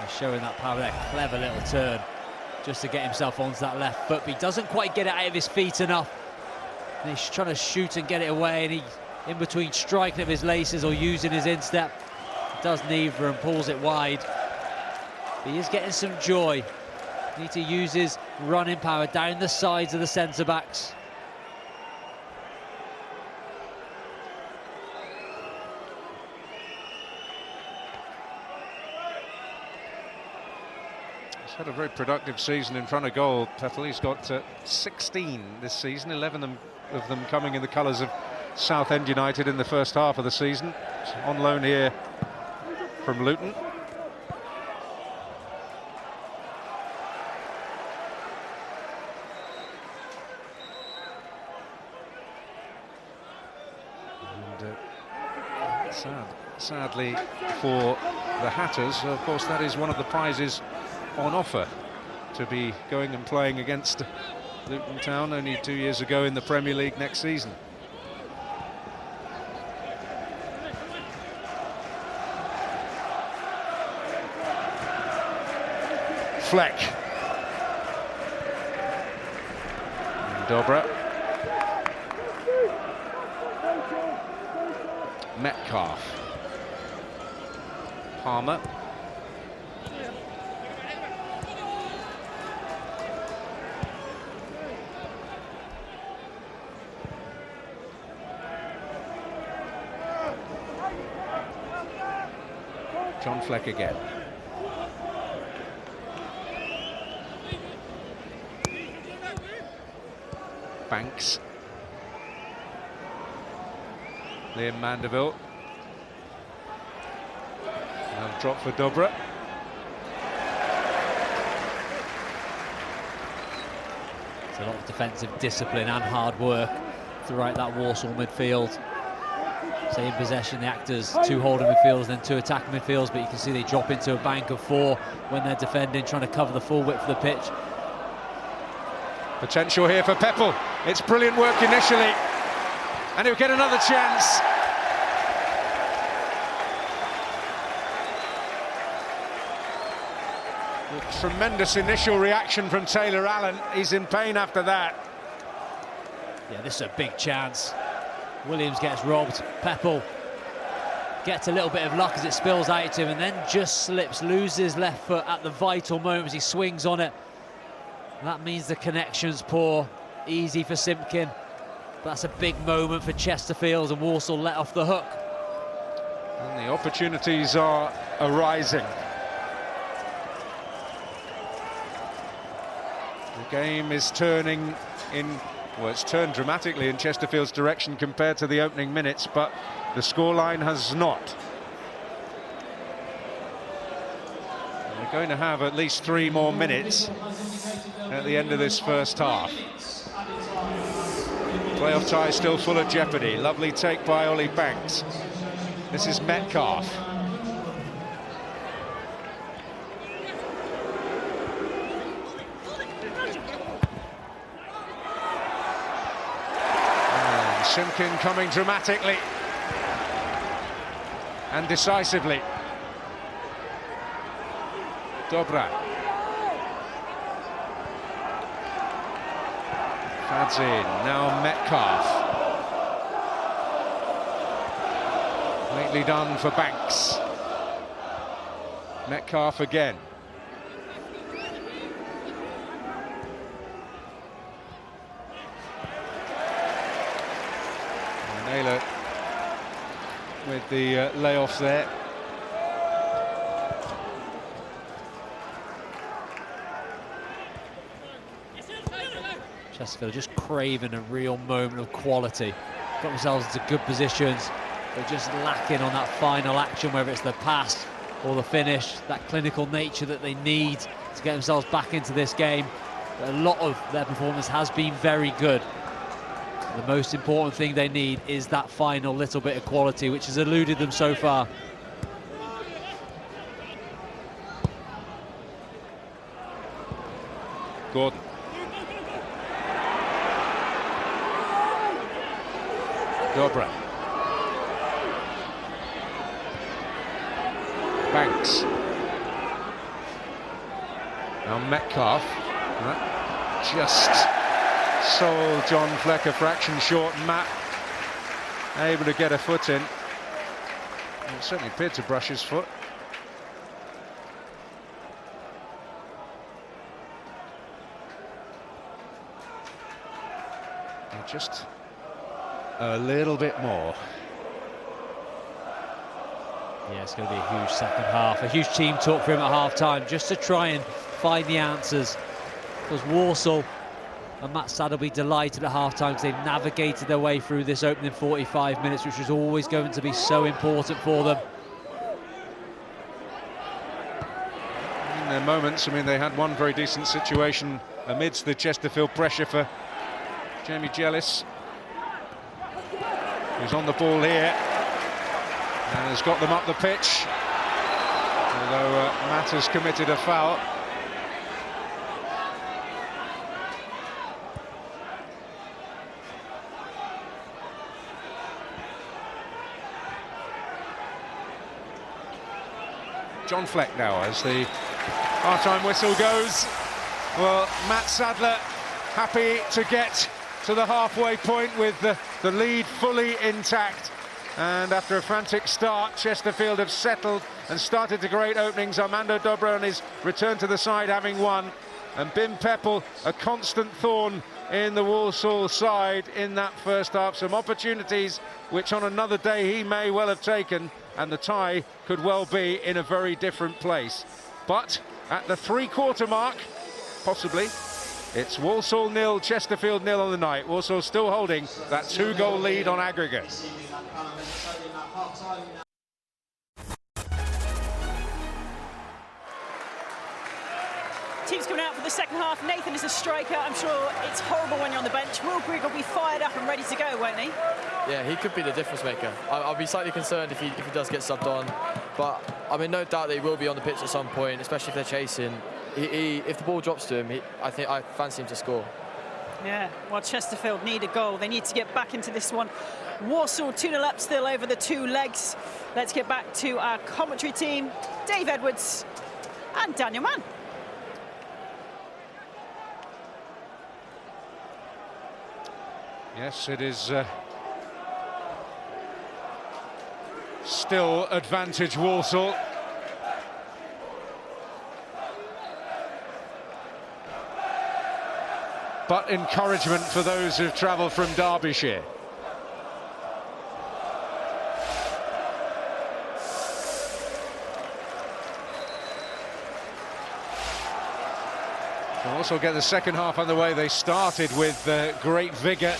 He's showing that power there. Clever little turn just to get himself onto that left foot, but he doesn't quite get it out of his feet enough. And he's trying to shoot and get it away, and he, in between striking of his laces or using his instep, does neither and pulls it wide. But he is getting some joy. Need to use his running power down the sides of the centre-backs. He's had a very productive season in front of goal, Peppel. He's got 16 this season, 11 of them coming in the colours of Southend United in the first half of the season. He's on loan here from Luton. Sadly for the Hatters, of course, that is one of the prizes on offer, to be going and playing against Luton Town only 2 years ago in the Premier League next season. Fleck. Dobra. Metcalf. Palmer. John Fleck again. Banks. Liam Mandeville. Now drop for Dobra. It's a lot of defensive discipline and hard work throughout that Walsall midfield. Say in possession, the actors, 2 holding midfielders, then 2 attacking midfielders, but you can see they drop into a bank of 4 when they're defending, trying to cover the full width of the pitch. Potential here for Peppel. It's brilliant work initially, and he'll get another chance. A tremendous initial reaction from Taylor Allen. He's in pain after that. Yeah, this is a big chance. Williams gets robbed. Peppel gets a little bit of luck as it spills out to him, and then just slips, loses left foot at the vital moment as he swings on it. That means the connection's poor. Easy for Simpkin. But that's a big moment for Chesterfield, and Walsall let off the hook. And the opportunities are arising. The game is turning in, well, it's turned dramatically in Chesterfield's direction compared to the opening minutes, but the scoreline has not. And we're going to have at least 3 more minutes at the end of this first half. Playoff tie still full of jeopardy. Lovely take by Ollie Banks. This is Metcalf. And Simpkin coming dramatically and decisively. Dobra. Fads in, now Metcalf. Neatly done for Banks. Metcalf again. Naylor with the layoff there. Chesterfield just craving a real moment of quality. Got themselves into good positions. They're just lacking on that final action, whether it's the pass or the finish, that clinical nature that they need to get themselves back into this game. But a lot of their performance has been very good. The most important thing they need is that final little bit of quality, which has eluded them so far. Gordon. Dobra. Banks. Now Metcalf. That just sold John Fleck a fraction short. Matt able to get a foot in. It certainly appeared to brush his foot. And just a little bit more. Yeah, it's going to be a huge second half. A huge team talk for him at half-time, just to try and find the answers. Because Walsall and Matt Sadd will be delighted at half-time because they've navigated their way through this opening 45 minutes, which was always going to be so important for them. In their moments, I mean, they had one very decent situation amidst the Chesterfield pressure for Jamie Jellis, who's on the ball here and has got them up the pitch, although Matt has committed a foul. John Fleck now as the half-time whistle goes. Well, Matt Sadler happy to get to the halfway point with the lead fully intact. And after a frantic start, Chesterfield have settled and started to great openings. Armando Dobra on his return to the side, having won. And Bim Peppel, a constant thorn in the Walsall side in that first half. Some opportunities which on another day he may well have taken, and the tie could well be in a very different place. But at the 3-quarter mark, possibly, It's Walsall 0, Chesterfield 0 on the night. Walsall still holding that 2-goal lead on aggregate. Team's coming out for the second half. Nathan is a striker. I'm sure it's horrible when you're on the bench. Will Grigg will be fired up and ready to go, won't he? Yeah, he could be the difference maker. I'll be slightly concerned if he does get subbed on, but I mean, no doubt that he will be on the pitch at some point, especially if they're chasing. If the ball drops to him, I fancy him to score. Yeah, well, Chesterfield need a goal. They need to get back into this one. Walsall 2-0 up still over the two legs. Let's get back to our commentary team, Dave Edwards and Daniel Mann. Yes, it is still advantage Walsall. But encouragement for those who've travelled from Derbyshire. They'll also get the second half underway. They started with great vigour.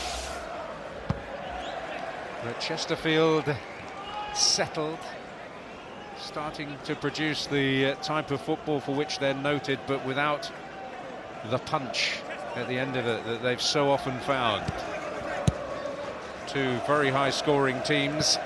But Chesterfield settled, starting to produce the type of football for which they're noted, but without the punch at the end of it that they've so often found. Two very high-scoring teams.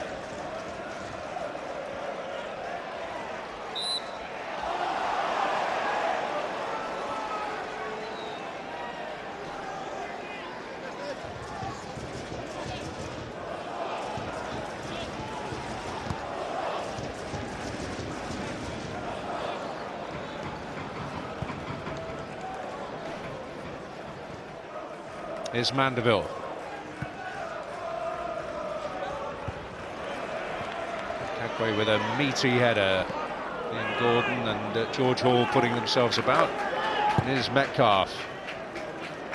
Is Mandeville. Kagwe with a meaty header. Ian Gordon and George Hall putting themselves about. And here's Metcalf.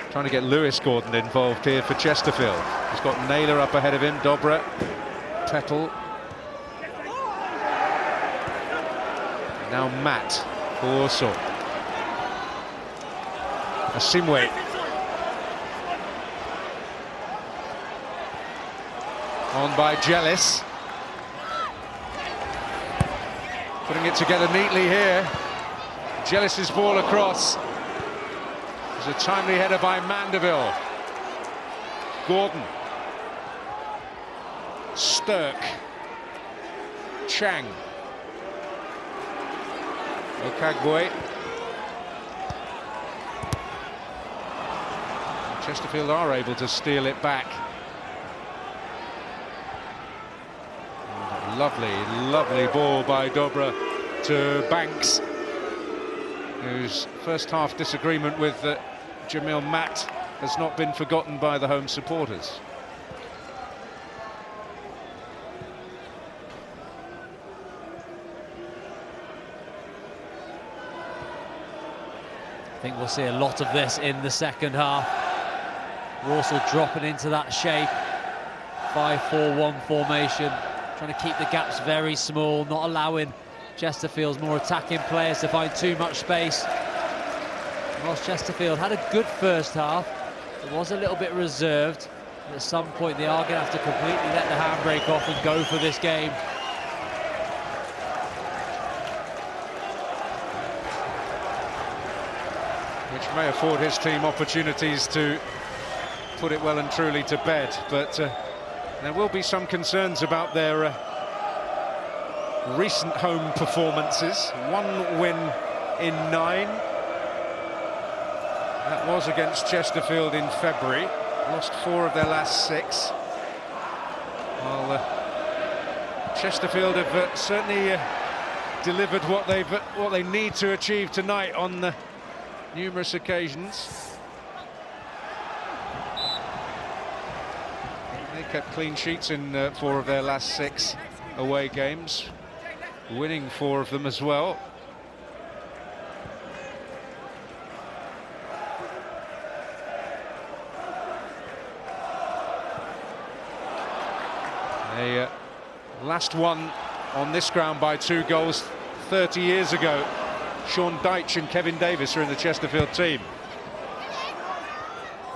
Trying to get Lewis Gordon involved here for Chesterfield. He's got Naylor up ahead of him, Dobra, Petal. Now Matt for Walsall. Asimwe. On by Jealous. Putting it together neatly here. Jealous's ball across. There's a timely header by Mandeville. Gordon. Stirk. Chang. Okagboy. Chesterfield are able to steal it back. Lovely ball by Dobra to Banks, whose first half disagreement with Jamil Matt has not been forgotten by the home supporters. I think we'll see a lot of this in the second half. Walsall dropping into that shape, 5-4-1 formation. Trying to keep the gaps very small, not allowing Chesterfield's more attacking players to find too much space. Whilst Chesterfield had a good first half, it was a little bit reserved. At some point they are going to have to completely let the handbrake off and go for this game. Which may afford his team opportunities to put it well and truly to bed, but there will be some concerns about their recent home performances. 1 win in 9. That was against Chesterfield in February. Lost 4 of their last 6. Well, Chesterfield have certainly delivered what they need to achieve tonight on numerous occasions. They kept clean sheets in 4 of their last 6 away games, winning 4 of them as well. They last won on this ground by 2 goals 30 years ago. Sean Dyche and Kevin Davis are in the Chesterfield team.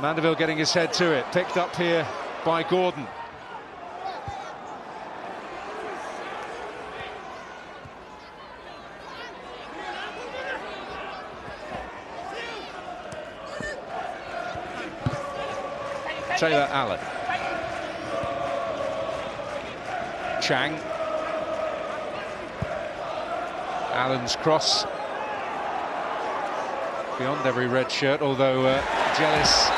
Mandeville getting his head to it, picked up here by Gordon. Taylor Allen. Chang. Allen's cross. Beyond every red shirt, although Jealous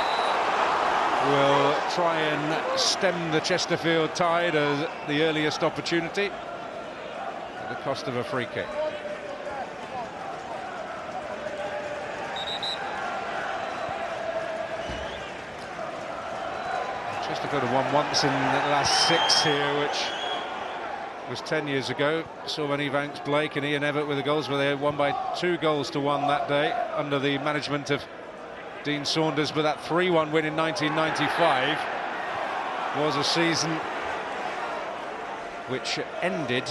will try and stem the Chesterfield tide at the earliest opportunity at the cost of a free kick. Chesterfield have won once in the last 6 here, which was 10 years ago. Saw when Evanks Blake and Ian Evatt were the goals, where they won by 2 goals to 1 that day under the management of Dean Saunders. But that 3-1 win in 1995 was a season which ended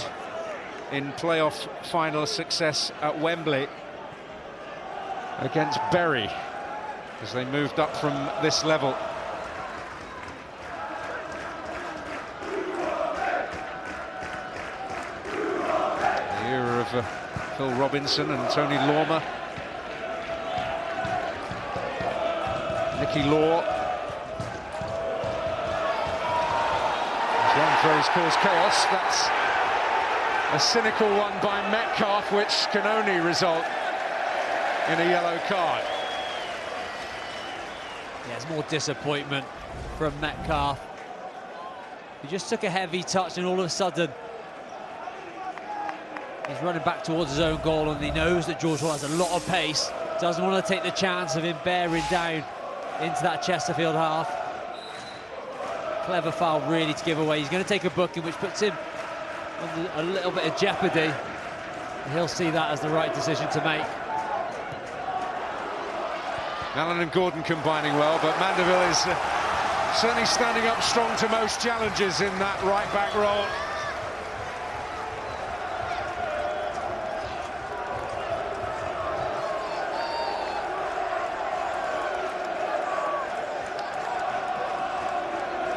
in playoff final success at Wembley against Bury as they moved up from this level. Phil Robinson and Tony Lormer, Nicky Law. As one phrase calls chaos, that's a cynical one by Metcalfe, which can only result in a yellow card. Yeah, it's more disappointment from Metcalfe. He just took a heavy touch and all of a sudden he's running back towards his own goal, and he knows that George Hall has a lot of pace. Doesn't want to take the chance of him bearing down into that Chesterfield half. Clever foul really to give away. He's going to take a booking, which puts him under a little bit of jeopardy. And he'll see that as the right decision to make. Allen and Gordon combining well, but Mandeville is certainly standing up strong to most challenges in that right-back role.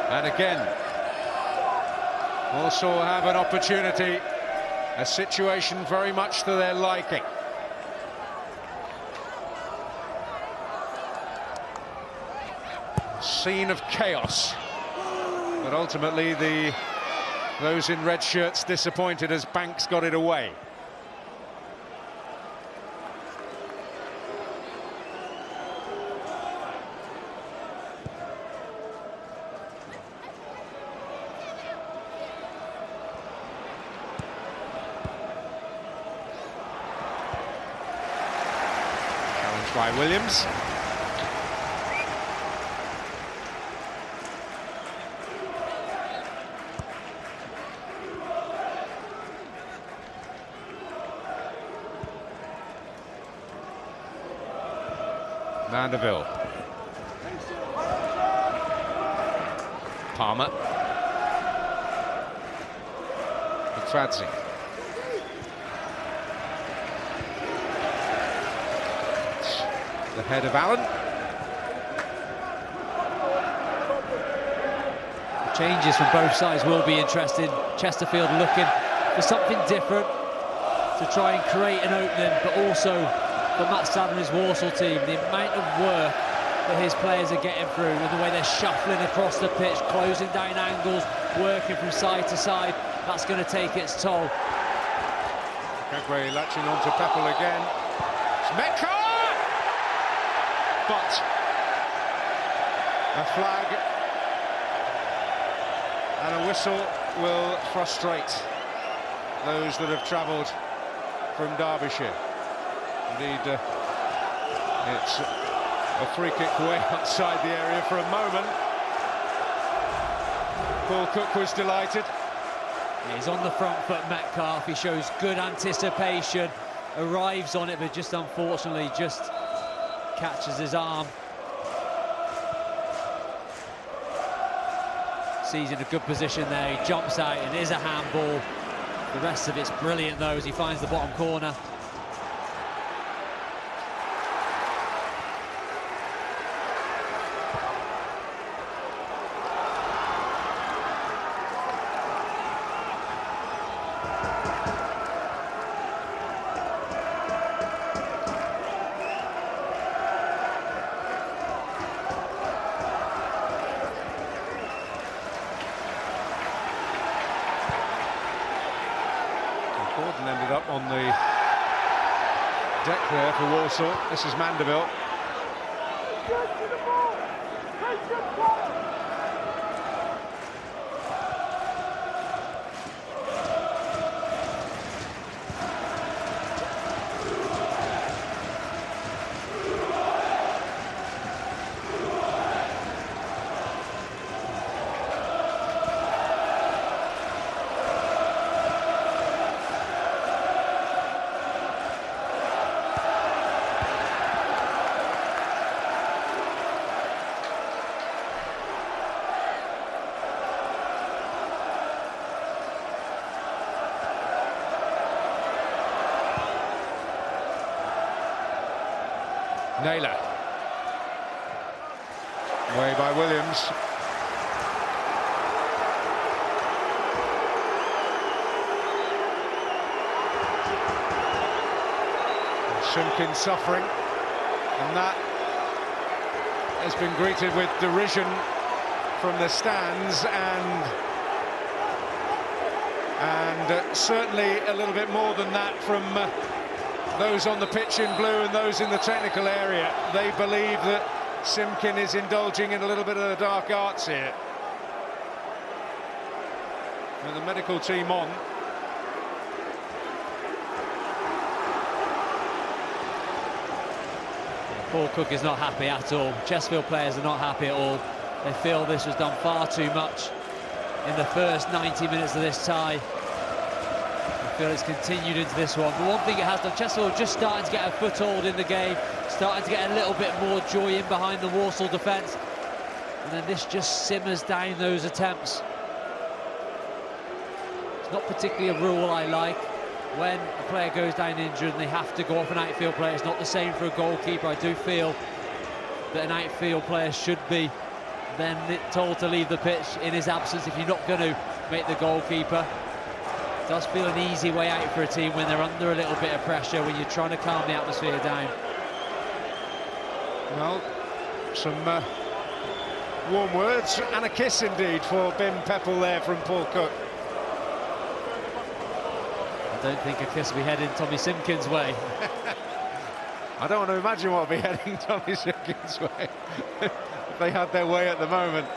And again, Walsall have an opportunity, a situation very much to their liking. Scene of chaos, but ultimately those in red shirts disappointed as Banks got it away. By Williams. Mandeville. Palmer. McFadzean. The head of Allen. The changes from both sides will be interesting. Chesterfield looking for something different to try and create an opening, but also for Matt Sadler's Walsall team, the amount of work that his players are getting through and the way they're shuffling across the pitch, closing down angles, working from side to side, that's going to take its toll. Kagwe latching onto Peppel again. It's Metcalfe! But a flag and a whistle will frustrate those that have travelled from Derbyshire. Indeed, it's a free kick way outside the area for a moment. Paul Cook was delighted. He's on the front foot, Metcalfe. He shows good anticipation, arrives on it, but just unfortunately just catches his arm. Sees in a good position there, he jumps out and is a handball. The rest of it's brilliant though as he finds the bottom corner. Gordon ended up on the deck there for Walsall. This is Mandeville. Naylor. Away by Williams. Simpkins suffering, and that has been greeted with derision from the stands and certainly a little bit more than that from those on the pitch in blue and those in the technical area. They believe that Simpkin is indulging in a little bit of the dark arts here. With the medical team on. Paul Cook is not happy at all. Chesterfield players are not happy at all. They feel this was done far too much in the first 90 minutes of this tie. I feel it's continued into this one. But one thing it has done, Chesterfield just starting to get a foothold in the game, starting to get a little bit more joy in behind the Walsall defence. And then this just simmers down those attempts. It's not particularly a rule I like. When a player goes down injured and they have to go off an outfield player, it's not the same for a goalkeeper. I do feel that an outfield player should be then told to leave the pitch in his absence if you're not going to make the goalkeeper. It does feel an easy way out for a team when they're under a little bit of pressure, when you're trying to calm the atmosphere down. Well, some warm words and a kiss indeed for Bim Peppel there from Paul Cook. I don't think a kiss will be heading Tommy Simpkins' way. I don't want to imagine what will be heading Tommy Simpkins' way if they had their way at the moment.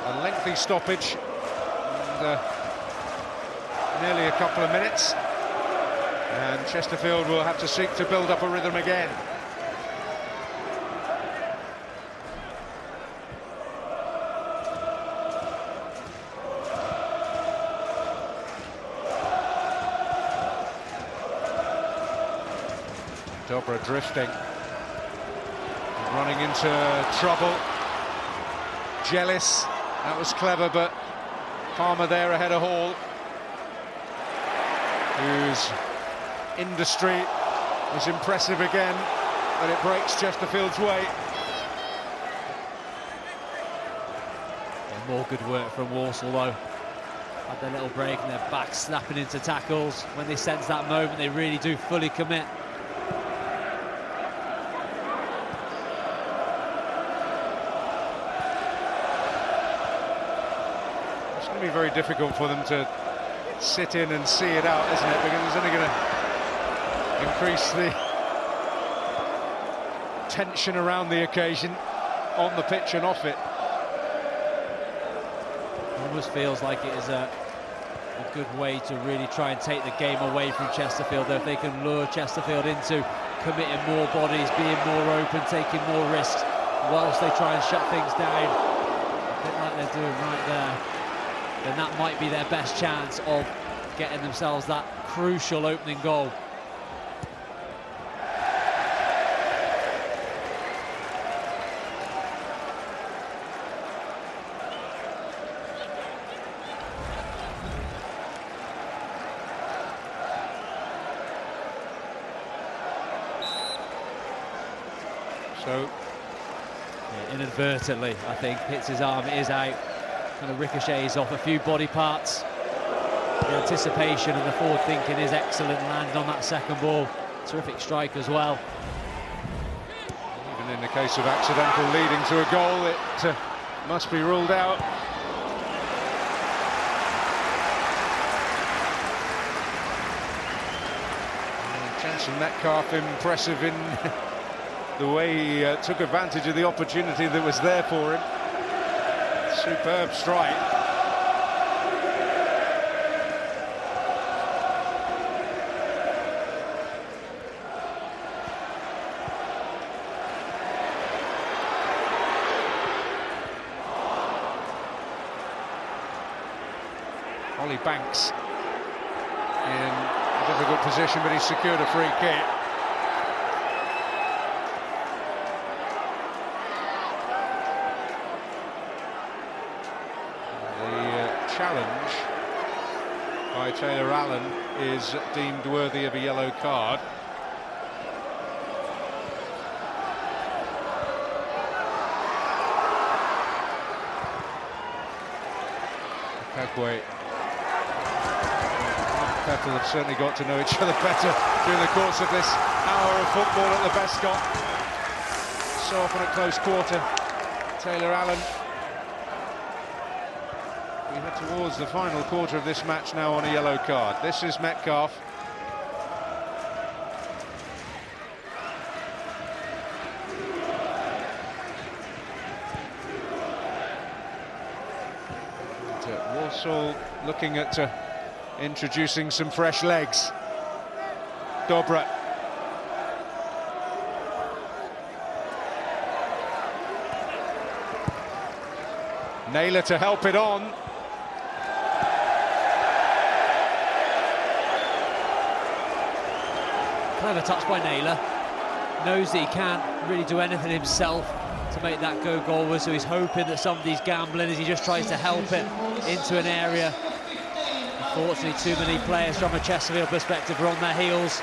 A lengthy stoppage, and nearly a couple of minutes, and Chesterfield will have to seek to build up a rhythm again. Dobra drifting, running into trouble. Jealous, that was clever, but Palmer there ahead of Hall, whose industry is impressive again, but it breaks Chesterfield's way. Yeah, more good work from Walsall though. Had their little break and their back snapping into tackles. When they sense that moment, they really do fully commit. It's going to be very difficult for them to sit in and see it out, isn't it? Because it's only going to increase the tension around the occasion, on the pitch and off it. Almost feels like it is a good way to really try and take the game away from Chesterfield, though, if they can lure Chesterfield into committing more bodies, being more open, taking more risks, whilst they try and shut things down, a bit like they're doing right there, then that might be their best chance of getting themselves that crucial opening goal. So, yeah, inadvertently, I think, hits his arm, it is out, kind of ricochets off a few body parts. The anticipation and the forward thinking is excellent, landing on that second ball. Terrific strike as well. even in the case of accidental leading to a goal, it must be ruled out. Jensen Metcalf impressive in the way he took advantage of the opportunity that was there for him. Superb strike. Ollie Banks in a difficult position, but he's secured a free kick. The challenge by Taylor Allen is deemed worthy of a yellow card. Kagwe Petal have certainly got to know each other better during the course of this hour of football at the Bescot. So often at close quarter. Taylor Allen. We head towards the final quarter of this match now on a yellow card. This is Metcalf. And, Walsall looking at introducing some fresh legs. Dobra. Naylor to help it on. Clever touch by Naylor. Knows that he can't really do anything himself to make that goal, so he's hoping that somebody's gambling as he just tries to help it into an area. Unfortunately, too many players from a Chesterfield perspective are on their heels.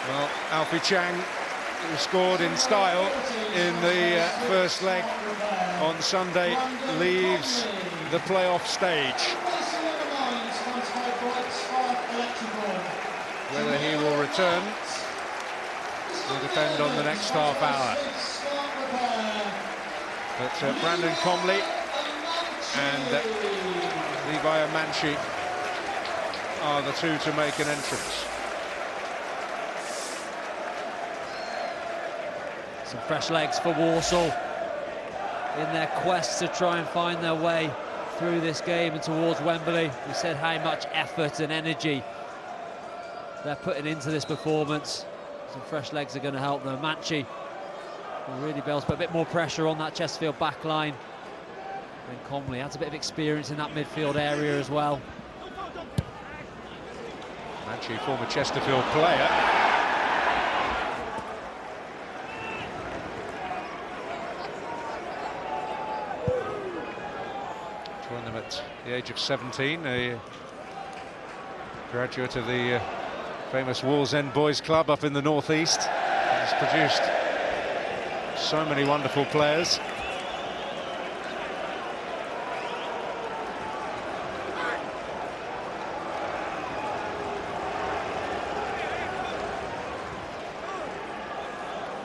Well, Alfie Chang, who scored in style in the first leg on Sunday, leaves the playoff stage. Whether he will return will depend on the next half hour. But Brandon Comley and Levi Amanchi are the two to make an entrance. Some fresh legs for Walsall in their quest to try and find their way through this game and towards Wembley. We said how much effort and energy they're putting into this performance. Some fresh legs are going to help them. Manchi really bells, put a bit more pressure on that Chesterfield back line. And Comley has a bit of experience in that midfield area as well. Manchi, former Chesterfield player. Joined them at the age of 17, a graduate of the famous Wallsend Boys Club up in the northeast. Has produced so many wonderful players.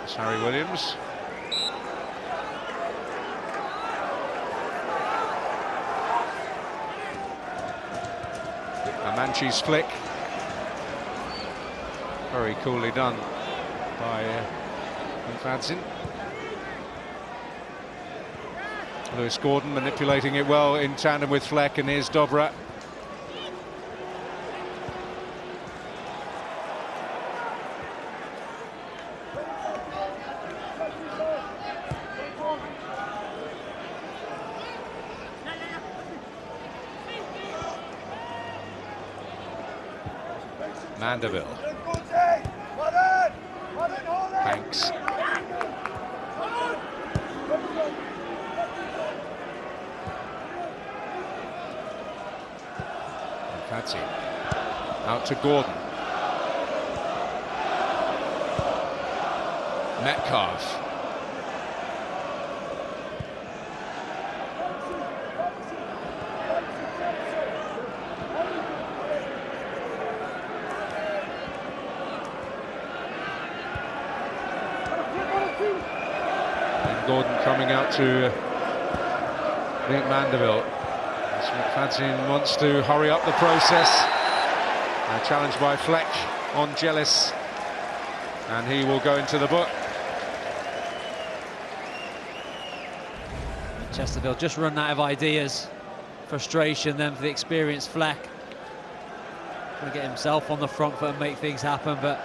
It's Harry Williams. Amanchi's flick. Very coolly done by Fadzin. Lewis Gordon manipulating it well in tandem with Fleck, and here's Dobra. Mandeville. Banks. Fadzin. Out to Gordon. Metcalf. Gordon coming out to Nick Mandeville. McFadzean wants to hurry up the process. Challenged by Fleck on Jealous, and he will go into the book. Chesterfield just run out of ideas. Frustration then for the experienced Fleck. Trying to get himself on the front foot and make things happen, but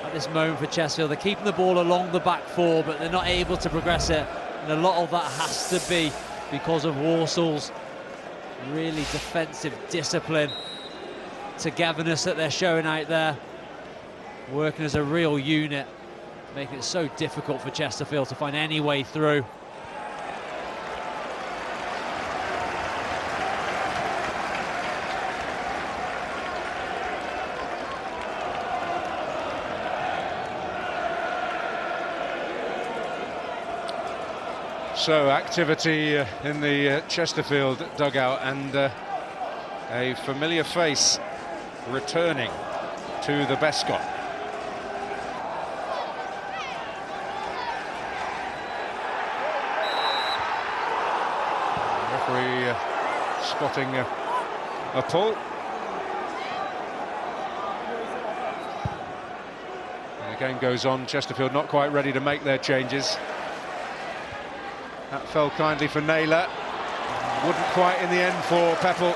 at this moment for Chesterfield, they're keeping the ball along the back four, but they're not able to progress it, and a lot of that has to be because of Walsall's really defensive discipline, togetherness that they're showing out there, working as a real unit, making it so difficult for Chesterfield to find any way through. So activity in the Chesterfield dugout, and a familiar face returning to the Bescot. Referee spotting a pull. And the game goes on. Chesterfield not quite ready to make their changes. That fell kindly for Naylor. Wouldn't quite in the end for Peppel.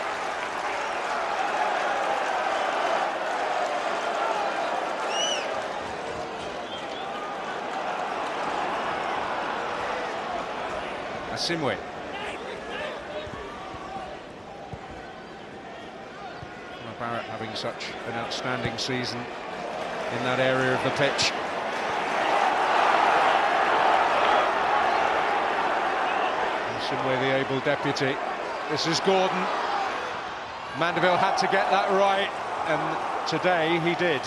Asimwe. Barrett having such an outstanding season in that area of the pitch. Asimwe, the able deputy. This is Gordon. Mandeville had to get that right, and today he did.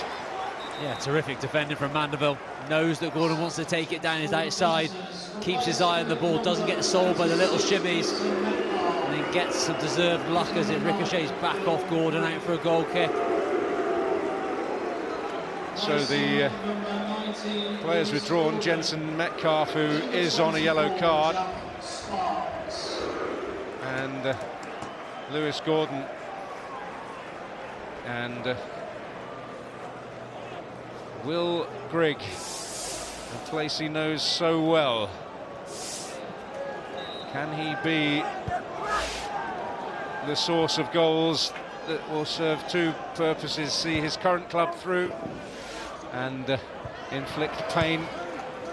Yeah, terrific defending from Mandeville. Knows that Gordon wants to take it down his outside, keeps his eye on the ball, doesn't get sold by the little shimmies, and then gets some deserved luck as it ricochets back off Gordon out for a goal kick. So the players withdrawn. Jensen Metcalf, who is on a yellow card, and Lewis Gordon, and Will Grigg, a place he knows so well. Can he be the source of goals that will serve two purposes: see his current club through and inflict pain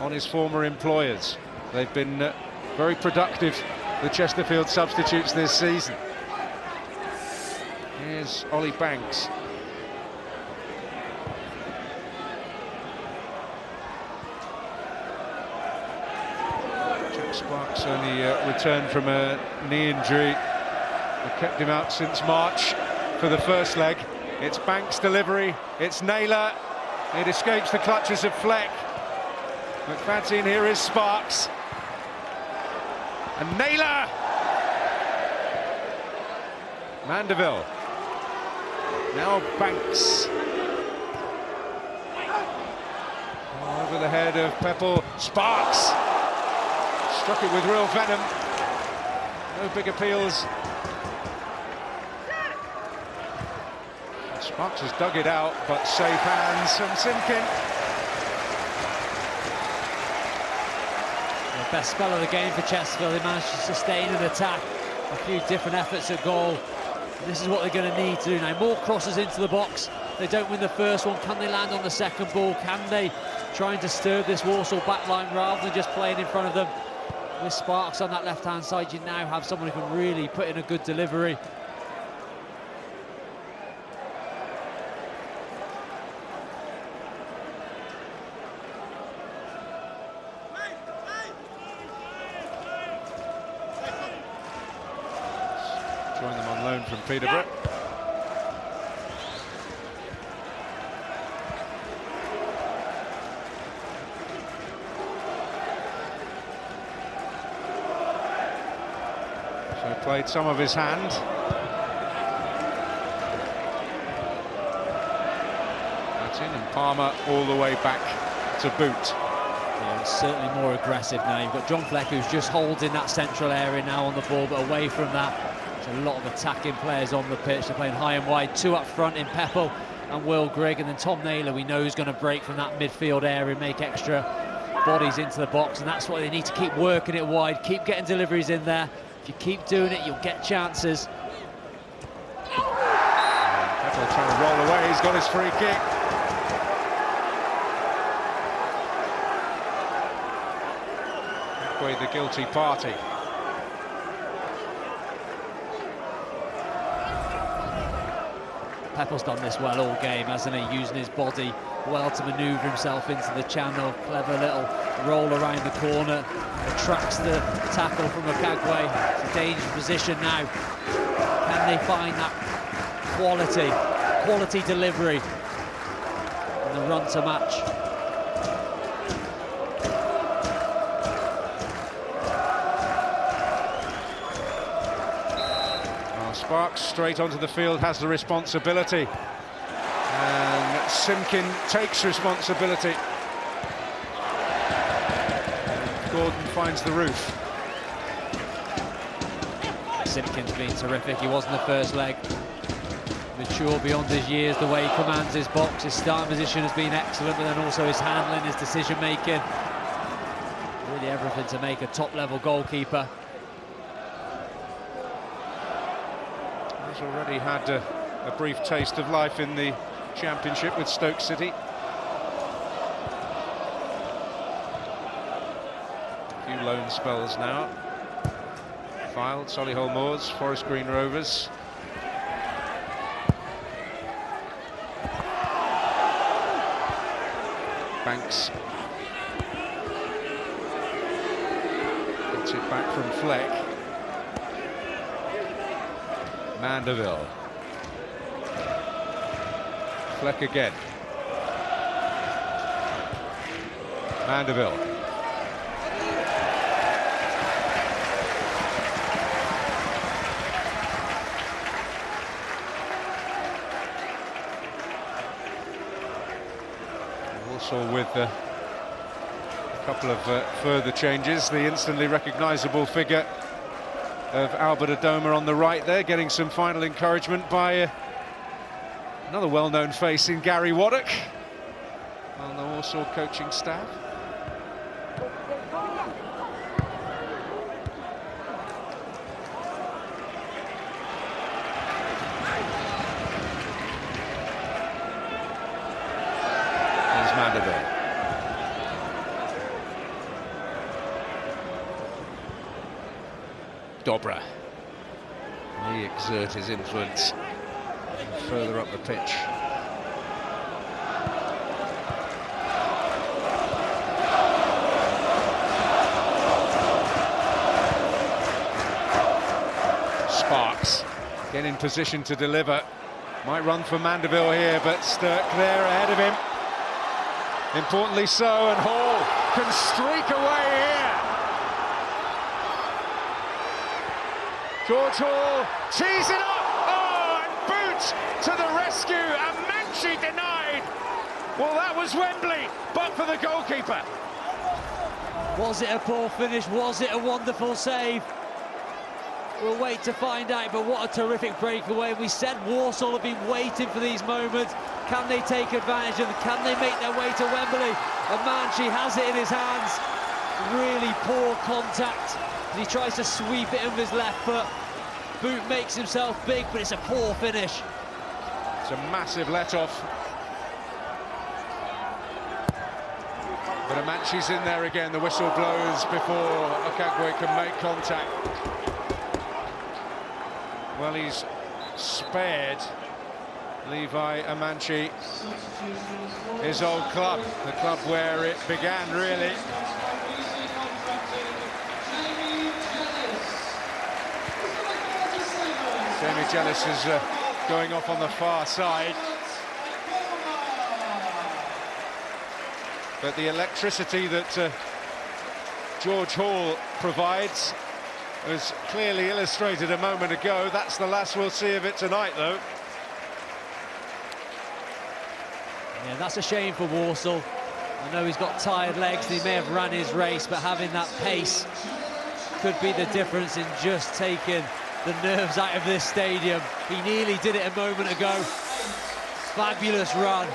on his former employers? They've been very productive, the Chesterfield substitutes this season. Here's Ollie Banks. Jack Sparks only returned from a knee injury. They kept him out since March for the first leg. It's Banks' delivery, it's Naylor. It escapes the clutches of Fleck. McFadzean, here is Sparks. And Naylor! Mandeville. Now Banks. Over the head of Peppel. Sparks! Struck it with real venom. No big appeals. Sparks has dug it out, but safe hands from Simkin. The best spell of the game for Chesterfield. They managed to sustain an attack, a few different efforts at goal. This is what they're going to need to do now. More crosses into the box. They don't win the first one. Can they land on the second ball? Can they try and disturb this Walsall backline rather than just playing in front of them? With Sparks on that left-hand side, you now have someone who can really put in a good delivery. Join them on loan from Peterborough. So played some of his hand. Martin and Palmer all the way back to boot. Yeah, it's certainly more aggressive now. You've got John Fleck, who's just holding that central area now on the ball, but away from that, there's a lot of attacking players on the pitch. They're playing high and wide, two up front in Peppel and Will Grigg, and then Tom Naylor, we know, is going to break from that midfield area, make extra bodies into the box, and that's why they need to keep working it wide, keep getting deliveries in there. If you keep doing it, you'll get chances. Peppel trying to roll away, he's got his free kick. The guilty party. Peppel's done this well all game, hasn't he? Using his body well to manoeuvre himself into the channel. Clever little roll around the corner. Attracts the tackle from Okagwe. It's a dangerous position now. Can they find that quality delivery and the run to match? Sparks straight onto the field, has the responsibility, and Simpkin takes responsibility. Gordon finds the roof. Simpkin's been terrific. He was in the first leg. Mature beyond his years, the way he commands his box. His starting position has been excellent, but then also his handling, his decision making. Really everything to make a top-level goalkeeper. He's already had a brief taste of life in the Championship with Stoke City. A few loan spells now. Fylde, Solihull Moors, Forest Green Rovers. Banks gets it back from Fleck. Mandeville. Fleck again. Mandeville. Also with a couple of further changes, the instantly recognisable figure of Albert Adoma on the right there, getting some final encouragement by another well-known face in Gary Waddock on the Walsall coaching staff. There's Mandeville. Dobra. He exert his influence further up the pitch. Sparks again in position to deliver. Might run for Mandeville here, but Stirk there ahead of him. Importantly so, and Hall can streak away here. George Hall tees it up, oh, and boot to the rescue, and Manchie denied. Well, that was Wembley, but for the goalkeeper. Was it a poor finish? Was it a wonderful save? We'll wait to find out, but what a terrific breakaway. We said Walsall have been waiting for these moments. Can they take advantage of them? Can they make their way to Wembley? And Manchie has it in his hands. Really poor contact. He tries to sweep it in with his left foot. Boot makes himself big, but it's a poor finish. It's a massive let-off. But Amanchi's in there again. The whistle blows before Okagwe can make contact. Well, he's spared Levi Amanchi, his old club, the club where it began, really. Jamie Jellis is going off on the far side. But the electricity that George Hall provides was clearly illustrated a moment ago. That's the last we'll see of it tonight, though. Yeah, that's a shame for Walsall. I know he's got tired legs, he may have ran his race, but having that pace could be the difference in just taking the nerves out of this stadium. He nearly did it a moment ago. Fabulous run.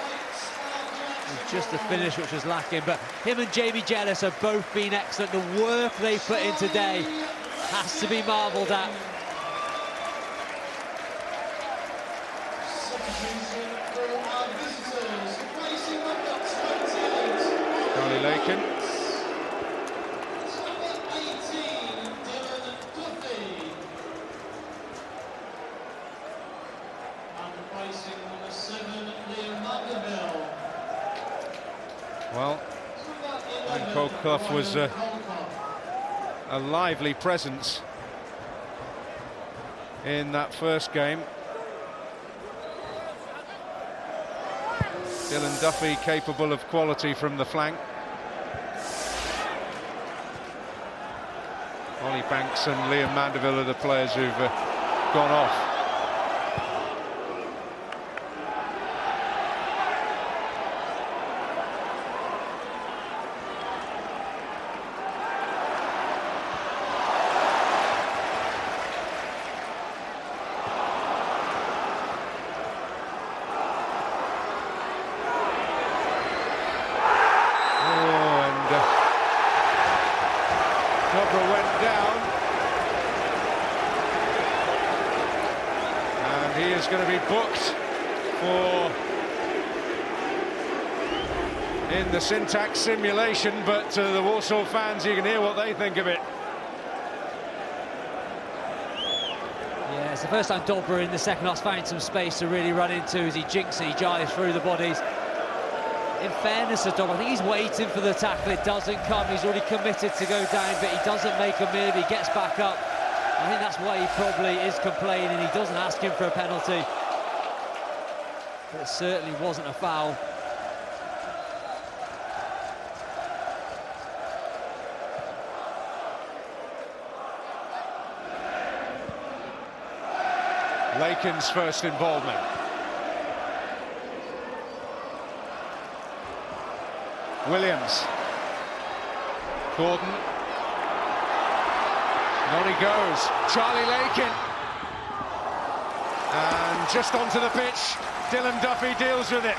Just the finish which was lacking, but him and Jamie Jealous have both been excellent. The work they put in today has to be marvelled at. Charlie Lakin. Well, I think Cole Clough was a lively presence in that first game. Dylan Duffy capable of quality from the flank. Ollie Banks and Liam Mandeville are the players who've gone off. Went down, and he is going to be booked for in the syntax simulation, but the Walsall fans, you can hear what they think of it. Yeah, it's the first time Dobra in the second half's found some space to really run into as he jinks it, he jives through the bodies. In fairness to Dom, I think he's waiting for the tackle. It doesn't come. He's already committed to go down, but he doesn't make a move. He gets back up. I think that's why he probably is complaining. He doesn't ask him for a penalty. But it certainly wasn't a foul. Lakin's first involvement. Williams, Gordon, and on he goes, Charlie Lakin, and just onto the pitch, Dylan Duffy deals with it.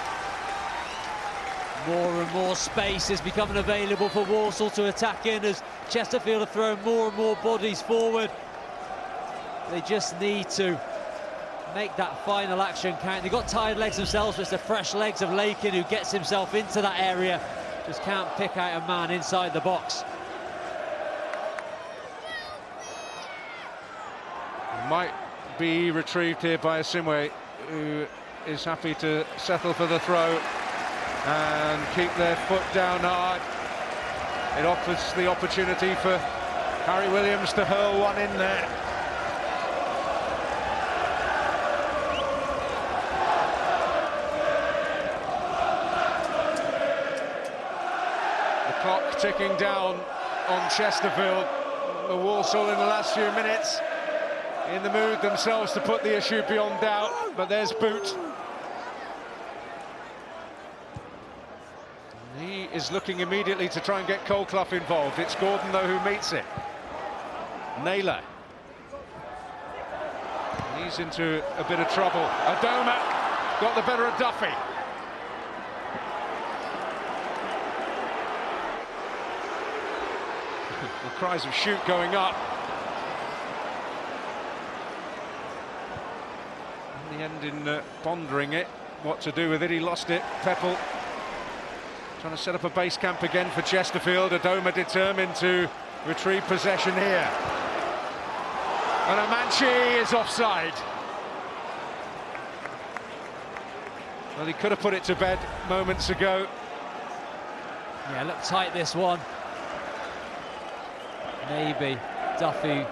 More and more space is becoming available for Walsall to attack in as Chesterfield are throwing more and more bodies forward. They just need to make that final action count. They've got tired legs themselves, but it's the fresh legs of Lakin who gets himself into that area. Just can't pick out a man inside the box. Might be retrieved here by Asimwe, who is happy to settle for the throw and keep their foot down hard. It offers the opportunity for Harry Williams to hurl one in there. Clock ticking down on Chesterfield. The Walsall in the last few minutes in the mood themselves to put the issue beyond doubt, but there's Boot. He is looking immediately to try and get Cole Clough involved. It's Gordon though who meets it. Naylor. He's into a bit of trouble. Adoma got the better of Duffy. The cries of shoot going up. In the end, in pondering it, what to do with it, he lost it. Peppel trying to set up a base camp again for Chesterfield. Adoma determined to retrieve possession here. And Amanchi is offside. Well, he could have put it to bed moments ago. Yeah, looked tight this one. Maybe Duffy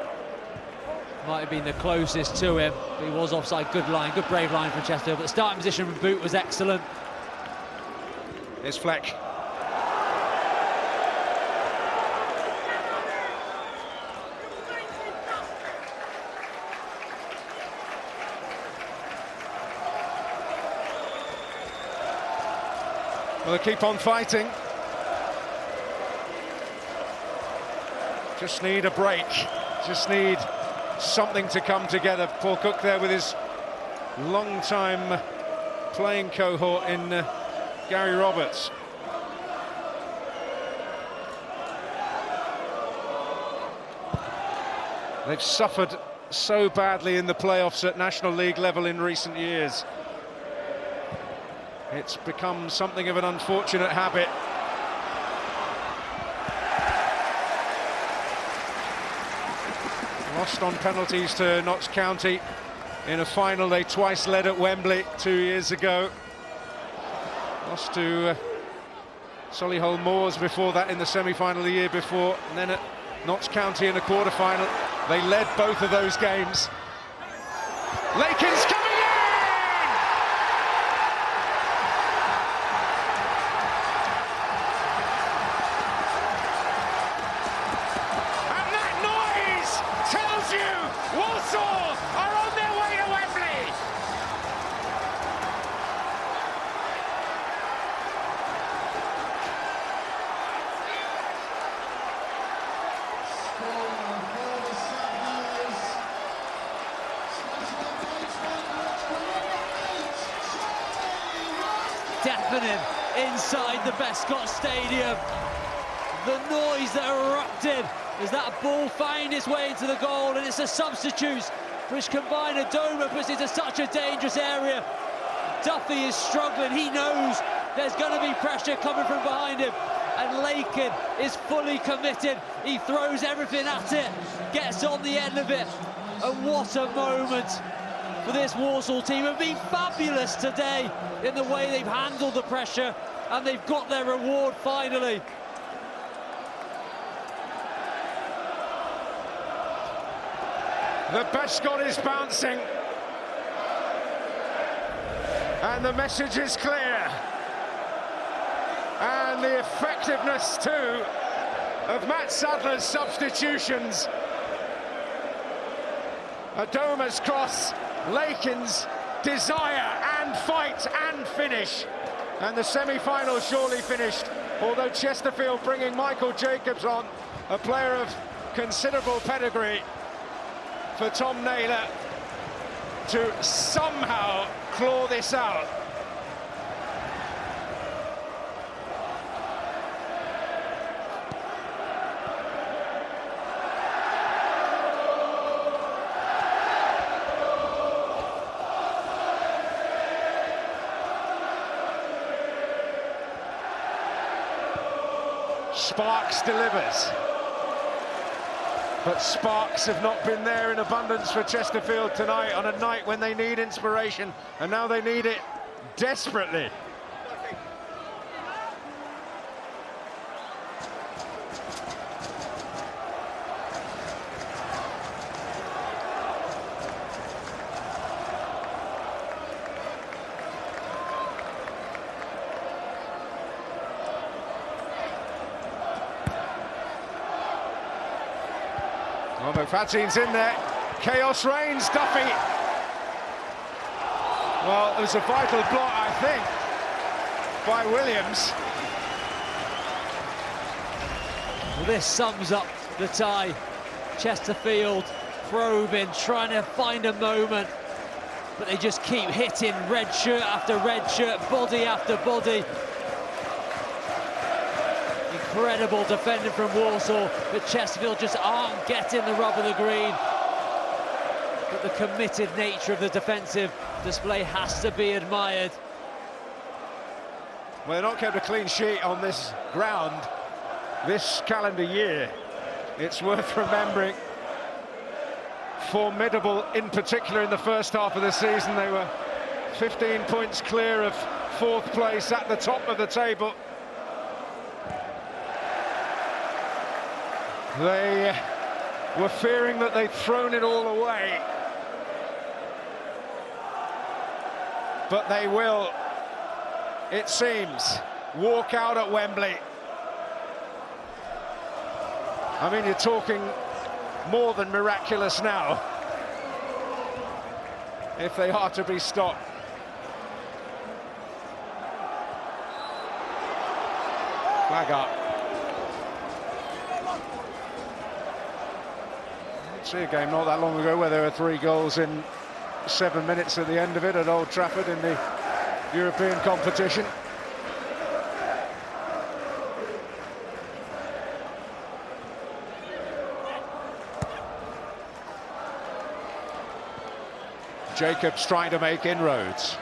might have been the closest to him, but he was offside. Good line, good brave line from Chesterfield, but the starting position from Boot was excellent. Here's Fleck. Well, they keep on fighting. just need a break, just need something to come together. Paul Cook there with his long-time playing cohort in Gary Roberts. They've suffered so badly in the playoffs at National League level in recent years. It's become something of an unfortunate habit. Lost on penalties to Notts County in a final they twice led at Wembley 2 years ago. Lost to Solihull Moors before that in the semi-final the year before, and then at Notts County in a quarter-final. They led both of those games. Lakin's coming in! And that noise tells you Walsall are on their way to Wembley! Deafening inside the Bescott Stadium. The noise that erupted as that ball found its way into the goal, and it's the substitutes which combine a Doma puts into such a dangerous area. Duffy is struggling, he knows there's going to be pressure coming from behind him, and Lakin is fully committed. He throws everything at it, gets on the end of it, and what a moment for this Walsall team. Have been fabulous today in the way they've handled the pressure, and they've got their reward finally. The Bescott is bouncing, and the message is clear, and the effectiveness too of Matt Sadler's substitutions. Adoma's cross, Lakin's desire and fight and finish, and the semi-final surely finished, although Chesterfield bringing Michael Jacobs on, a player of considerable pedigree, for Tom Naylor to somehow claw this out. Sparks delivers, but sparks have not been there in abundance for Chesterfield tonight, on a night when they need inspiration, and now they need it desperately. Well, McFadzean's in there. Chaos reigns, Duffy. Well, it was a vital block, I think, by Williams. Well, this sums up the tie. Chesterfield probing, trying to find a moment, but they just keep hitting red shirt after red shirt, body after body. Incredible defending from Walsall, but Chesterfield just aren't getting the rub of the green. But the committed nature of the defensive display has to be admired. Well, they've not kept a clean sheet on this ground this calendar year. It's worth remembering. Formidable, in particular in the first half of the season. They were 15 points clear of fourth place at the top of the table. They were fearing that they'd thrown it all away, but they will, it seems, walk out at Wembley. I mean, you're talking more than miraculous now, if they are to be stopped. Flag up. See a game not that long ago where there were 3 goals in 7 minutes at the end of it at Old Trafford in the European competition. Jacobs trying to make inroads.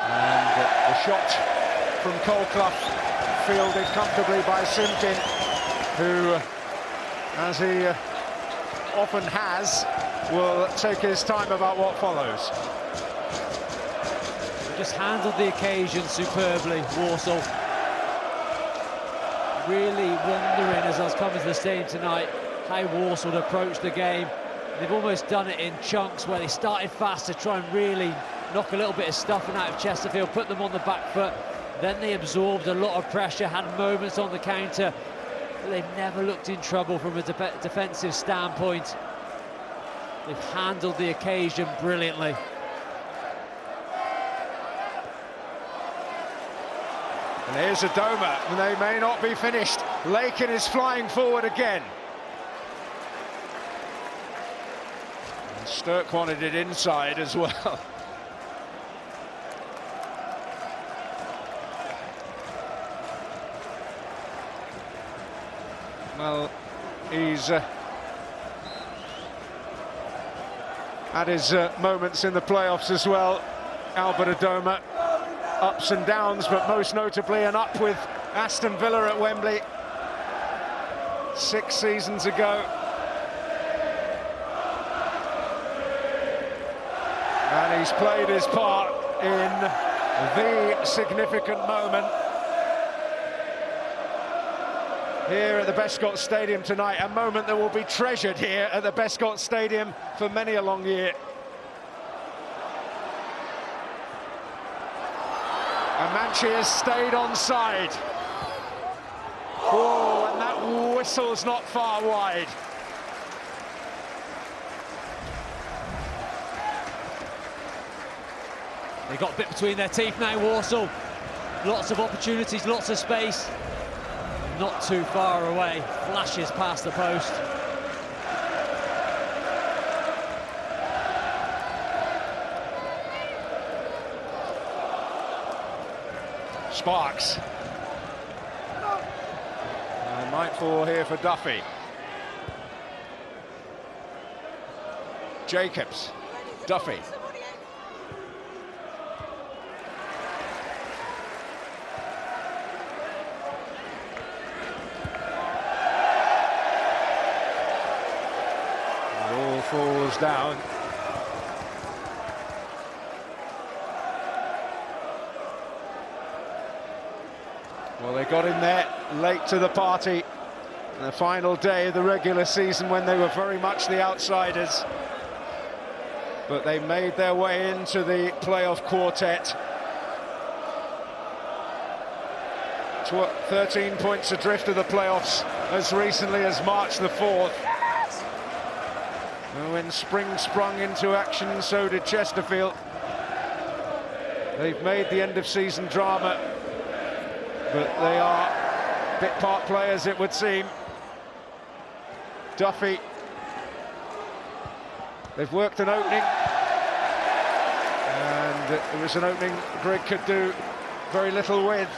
And the shot from Colclough fielded comfortably by Simpkin, who, as he often has, will take his time about what follows. Just handled the occasion superbly, Walsall. Really wondering, as I was coming to the stadium tonight, how Walsall would approach the game. They've almost done it in chunks where they started fast to try and really knock a little bit of stuffing out of Chesterfield, put them on the back foot. Then they absorbed a lot of pressure, had moments on the counter, but they've never looked in trouble from a defensive standpoint. They've handled the occasion brilliantly. And here's Adoma, and they may not be finished. Lakin is flying forward again. And Sturck wanted it inside as well. Well, he's had his moments in the playoffs as well, Albert Adoma. Ups and downs, but most notably an up with Aston Villa at Wembley 6 seasons ago. And he's played his part in the significant moment here at the Bescot Stadium tonight, a moment that will be treasured here at the Bescot Stadium for many a long year. Amanci has stayed onside. Oh, and that whistle's not far wide. They got a bit between their teeth now, Walsall. Lots of opportunities, lots of space. Not too far away. Flashes past the post. Sparks. Nightfall here for Duffy. Jacobs. Duffy. It all falls down. Well, they got in there late to the party, the final day of the regular season when they were very much the outsiders. But they made their way into the playoff quartet. 13 points adrift of the playoffs as recently as March the 4th. And when spring sprung into action, so did Chesterfield. They've made the end of season drama, but they are bit part players, it would seem. Duffy. They've worked an opening, and it was an opening Greg could do very little with.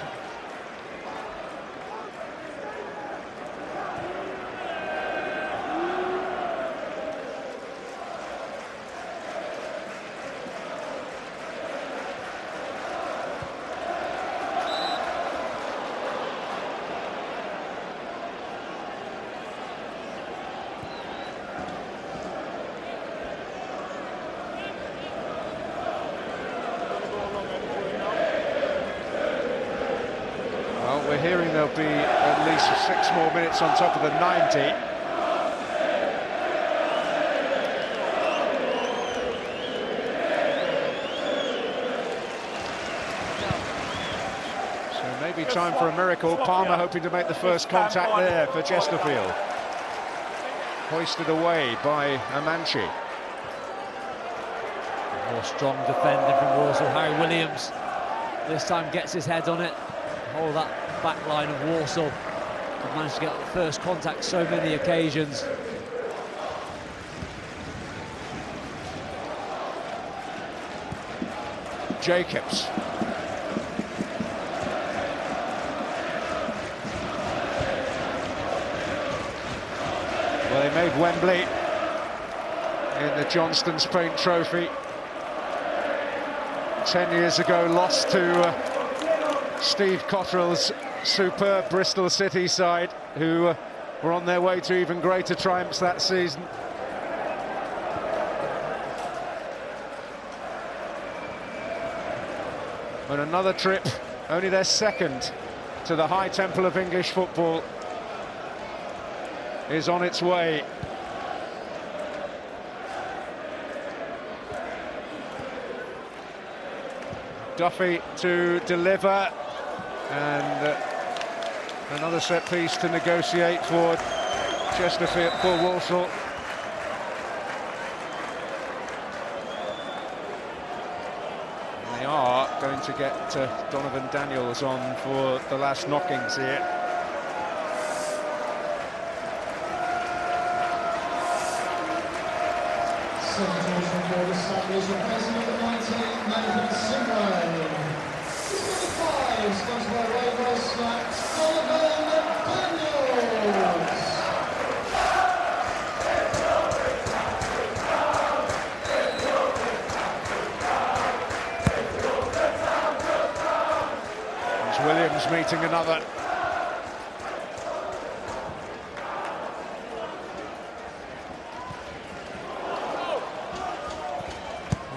We're hearing there'll be at least 6 more minutes on top of the 90. So maybe time for a miracle. Palmer hoping to make the first contact there for Chesterfield. Hoisted away by Amanci. More strong defending from Walsall. Harry Williams this time gets his head on it. Hold that back line of Walsall. They've managed to get the first contact so many occasions. Jacobs. Well, they made Wembley in the Johnston's Paint Trophy 10 years ago, lost to Steve Cotterill's superb Bristol City side, who were on their way to even greater triumphs that season. But another trip, only their second, to the high temple of English football is on its way. Duffy to deliver, and another set piece to negotiate for Chesterfield, for Walsall. They are going to get Donovan Daniels on for the last knockings here. Williams meeting another.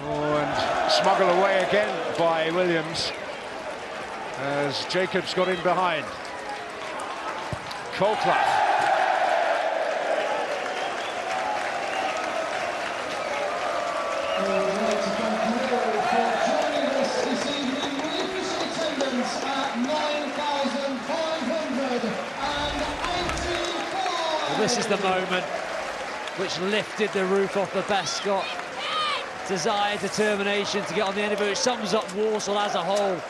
Oh, and smuggled away again by Williams as Jacobs got in behind. Colclough. This is the moment which lifted the roof off the Bescott. Desire, determination to get on the end of it, which sums up Walsall as a whole.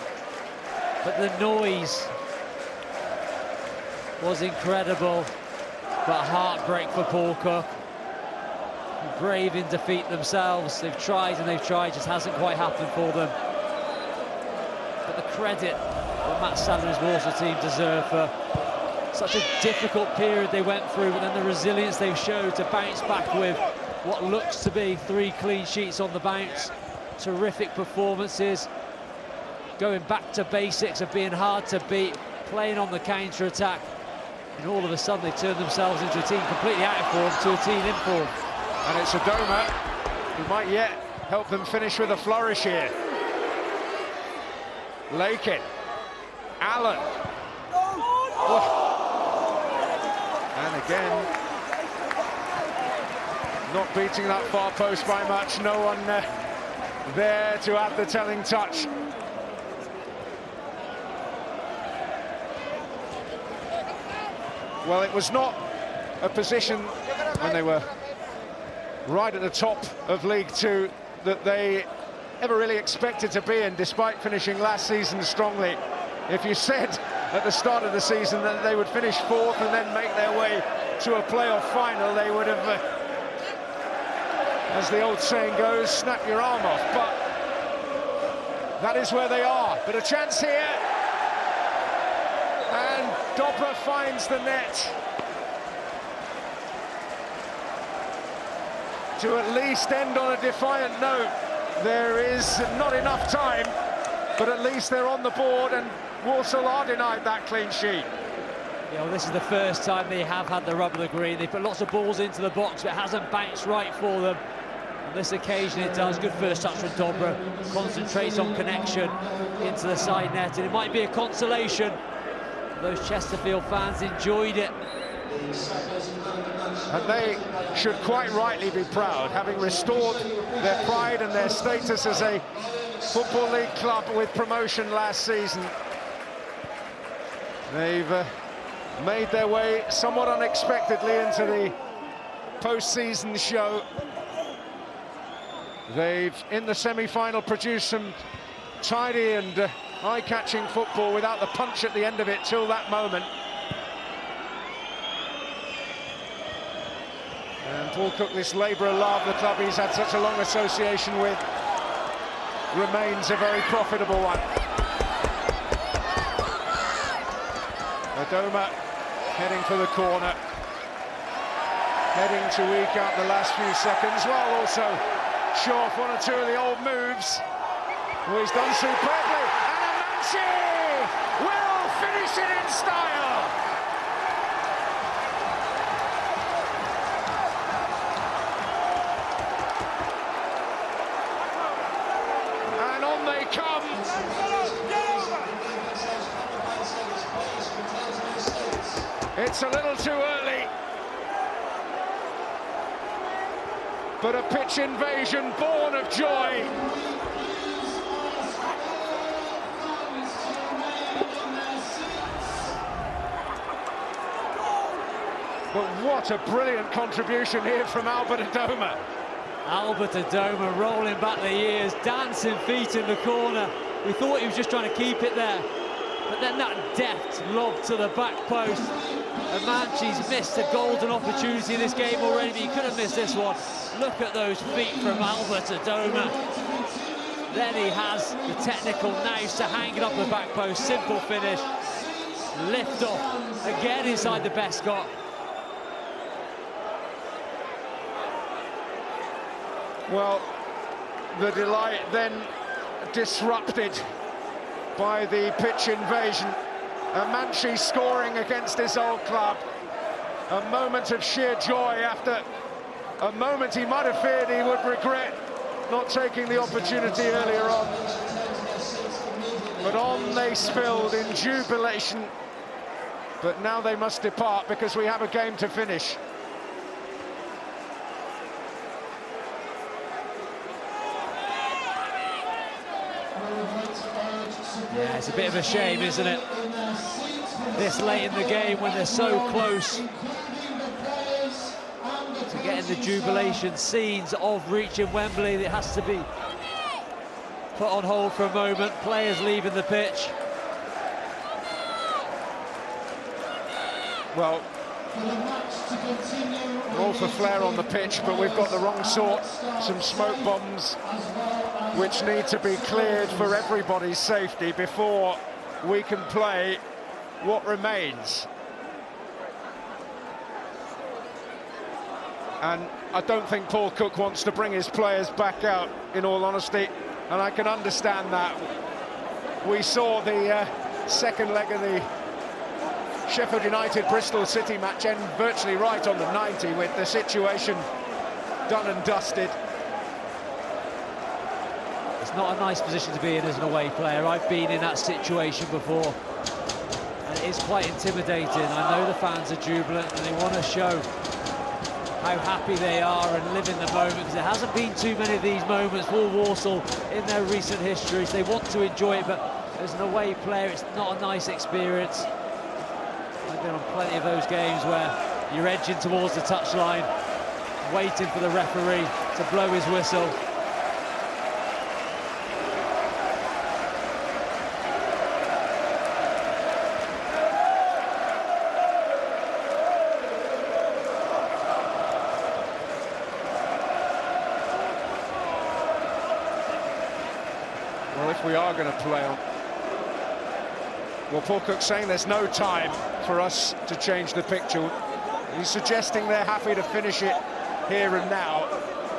But the noise was incredible, but heartbreak for Paul Cook. Brave in defeat themselves. They've tried and they've tried, just hasn't quite happened for them. But the credit that Matt Sadler's Walsall team deserve for such a difficult period they went through, but then the resilience they showed to bounce back with what looks to be 3 clean sheets on the bounce. Terrific performances, going back to basics of being hard to beat, playing on the counter-attack, and all of a sudden they turned themselves into a team completely out of form to a team in form. And it's Adoma who might yet help them finish with a flourish here. Lakin, Allen. Oh. And again, not beating that far post by much. No one there to add the telling touch. Well, it was not a position when they were right at the top of League Two that they ever really expected to be in, despite finishing last season strongly. If you said at the start of the season that they would finish 4th and then make their way to a playoff final, they would have, as the old saying goes, snap your arm off. But that is where they are. But a chance here, and Dobra finds the net to at least end on a defiant note. There is not enough time, but at least they're on the board, and Walsall are denied that clean sheet. Yeah, well, this is the first time they have had the rub of the green. They put lots of balls into the box, but it hasn't bounced right for them. On this occasion it does. Good first touch from Dobra. Concentrates on connection into the side net, and it might be a consolation. Those Chesterfield fans enjoyed it. And they should quite rightly be proud, having restored their pride and their status as a Football League club with promotion last season. They've made their way somewhat unexpectedly into the post-season show. They've, in the semi-final, produced some tidy and eye-catching football without the punch at the end of it till that moment. And Paul Cook, this labour of love, the club he's had such a long association with, remains a very profitable one. Adoma heading for the corner, heading to eke out the last few seconds, while also show off one or two of the old moves. Well, he's done superbly, and Amanci will finish it in style. And on they come. It's a little too early, but a pitch invasion born of joy. But what a brilliant contribution here from Albert Adoma. Albert Adoma rolling back the years, dancing feet in the corner. We thought he was just trying to keep it there, but then that deft lob to the back post. Amanchi's missed a golden opportunity in this game already, but he could have missed this one. Look at those feet from Albert Adoma. Then he has the technical nous to hang it up the back post. Simple finish. Lift off again inside the Bescott. Well, the delight then disrupted by the pitch invasion. Amanci scoring against his old club. A moment of sheer joy after a moment he might have feared he would regret not taking the opportunity earlier on. But on they spilled in jubilation. But now they must depart because we have a game to finish. Yeah, it's a bit of a shame, isn't it? This late in the game when they're so close to getting the jubilation scenes of reaching Wembley, it has to be put on hold for a moment. Players leaving the pitch. Well, all for flair on the pitch, but we've got the wrong sort. Some smoke bombs which need to be cleared for everybody's safety before we can play what remains. And I don't think Paul Cook wants to bring his players back out, in all honesty, and I can understand that. We saw the second leg of the Sheffield United-Bristol City match end virtually right on the 90 with the situation done and dusted. It's not a nice position to be in as an away player. I've been in that situation before, and it is quite intimidating. I know the fans are jubilant and they want to show how happy they are and live in the moment, because there hasn't been too many of these moments for Walsall in their recent histories. They want to enjoy it, but as an away player, it's not a nice experience. I've been on plenty of those games where you're edging towards the touchline, waiting for the referee to blow his whistle. Well, if we are going to play on... Well, Paul Cook's saying there's no time for us to change the picture. He's suggesting they're happy to finish it here and now,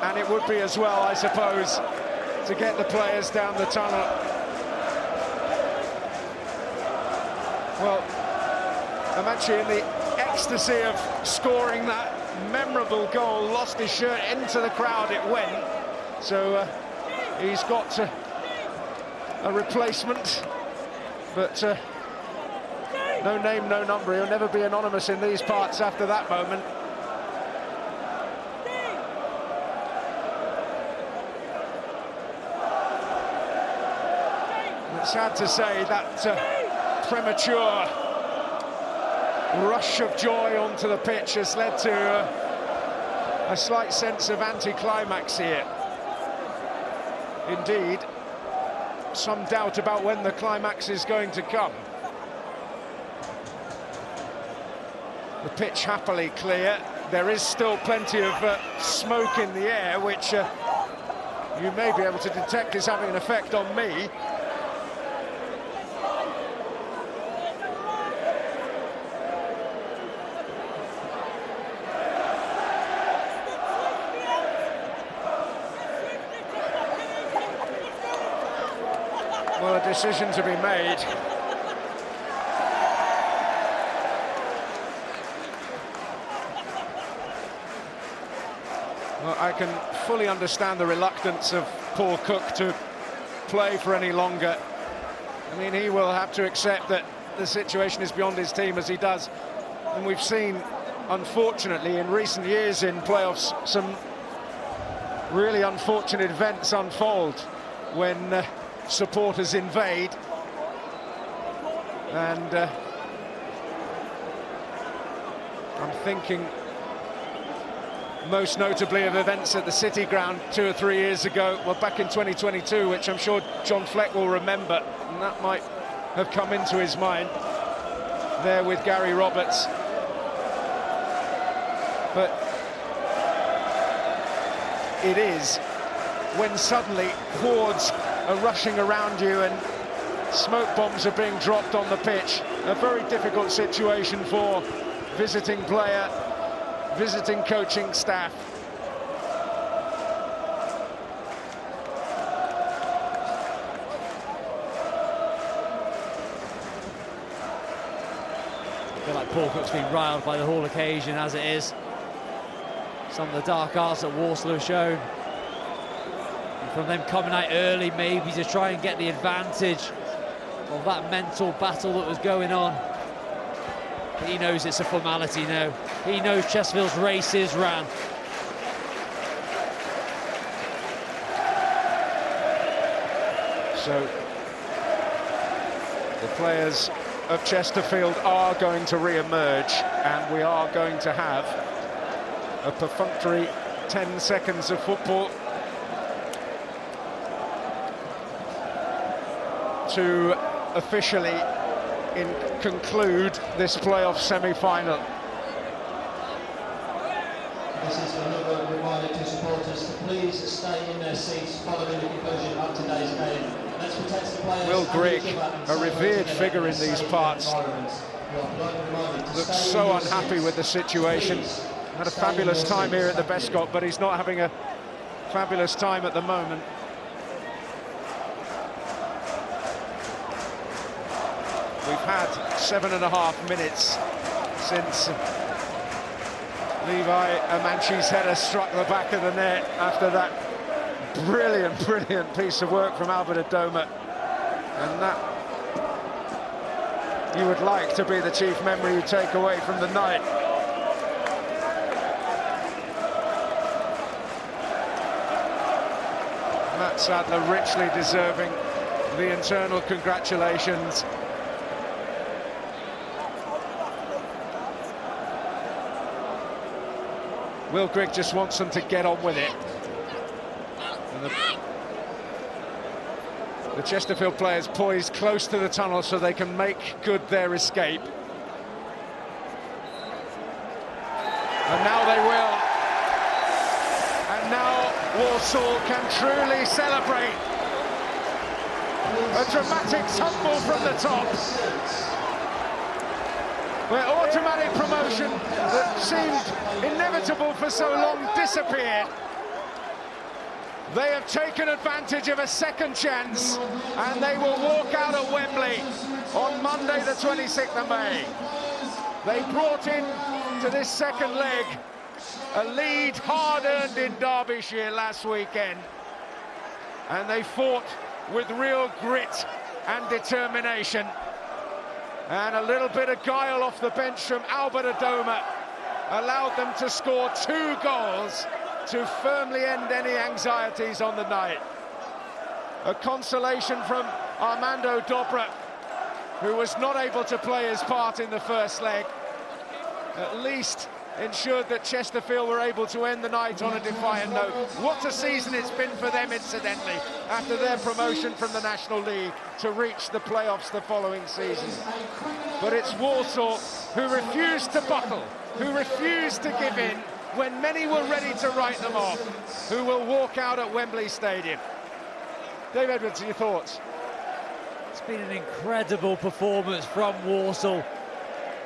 and it would be as well, I suppose, to get the players down the tunnel. Well, Amanci, in the ecstasy of scoring that memorable goal, lost his shirt into the crowd, it went. So he's got a replacement, but no name, no number. He'll never be anonymous in these parts after that moment. It's sad to say that premature rush of joy onto the pitch has led to a slight sense of anticlimax here. Indeed, some doubt about when the climax is going to come. The pitch happily clear. There is still plenty of smoke in the air, which you may be able to detect is having an effect on me. Well, a decision to be made. Well, I can fully understand the reluctance of Paul Cook to play for any longer. I mean, he will have to accept that the situation is beyond his team, as he does. And we've seen, unfortunately, in recent years in playoffs, some really unfortunate events unfold when supporters invade. And I'm thinking most notably of events at the City Ground 2 or 3 years ago, well, back in 2022, which I'm sure John Fleck will remember, and that might have come into his mind there with Gary Roberts. But it is when suddenly hordes are rushing around you and smoke bombs are being dropped on the pitch, a very difficult situation for visiting player, visiting coaching staff. I feel like Paul Cook's been riled by the whole occasion as it is. Some of the dark arts that Walsall have shown. And from them coming out early, maybe to try and get the advantage of that mental battle that was going on. But he knows it's a formality now. He knows Chesterfield's race is ran. So the players of Chesterfield are going to re-emerge, and we are going to have a perfunctory 10 seconds of football to officially conclude this playoff semi-final. This is another reminder to supporters to please stay in their seats following the conclusion of today's game. Let's protect the players. Will Grigg, a revered figure in these parts, looks so unhappy with the situation. Had a fabulous time here at the Bescot, but he's not having a fabulous time at the moment. We've had 7.5 minutes since Levi Amanchi's header struck the back of the net after that brilliant piece of work from Albert Adoma. And that you would like to be the chief memory you take away from the night. Matt Sadler richly deserving the internal congratulations. Will Grigg just wants them to get on with it. And the Chesterfield players poised close to the tunnel so they can make good their escape. And now they will. And now Walsall can truly celebrate. A dramatic tumble from the top, where automatic promotion that seemed inevitable for so long disappeared. They have taken advantage of a second chance, and they will walk out at Wembley on Monday the 26th of May. They brought in to this second leg a lead hard-earned in Derbyshire last weekend, and they fought with real grit and determination. And a little bit of guile off the bench from Albert Adoma allowed them to score 2 goals to firmly end any anxieties on the night. A consolation from Armando Dobra, who was not able to play his part in the first leg, at least ensured that Chesterfield were able to end the night on a defiant note. What a season it's been for them, incidentally, after their promotion from the National League to reach the playoffs the following season. But it's Walsall who refused to buckle, who refused to give in, when many were ready to write them off, who will walk out at Wembley Stadium. Dave Edwards, your thoughts? It's been an incredible performance from Walsall.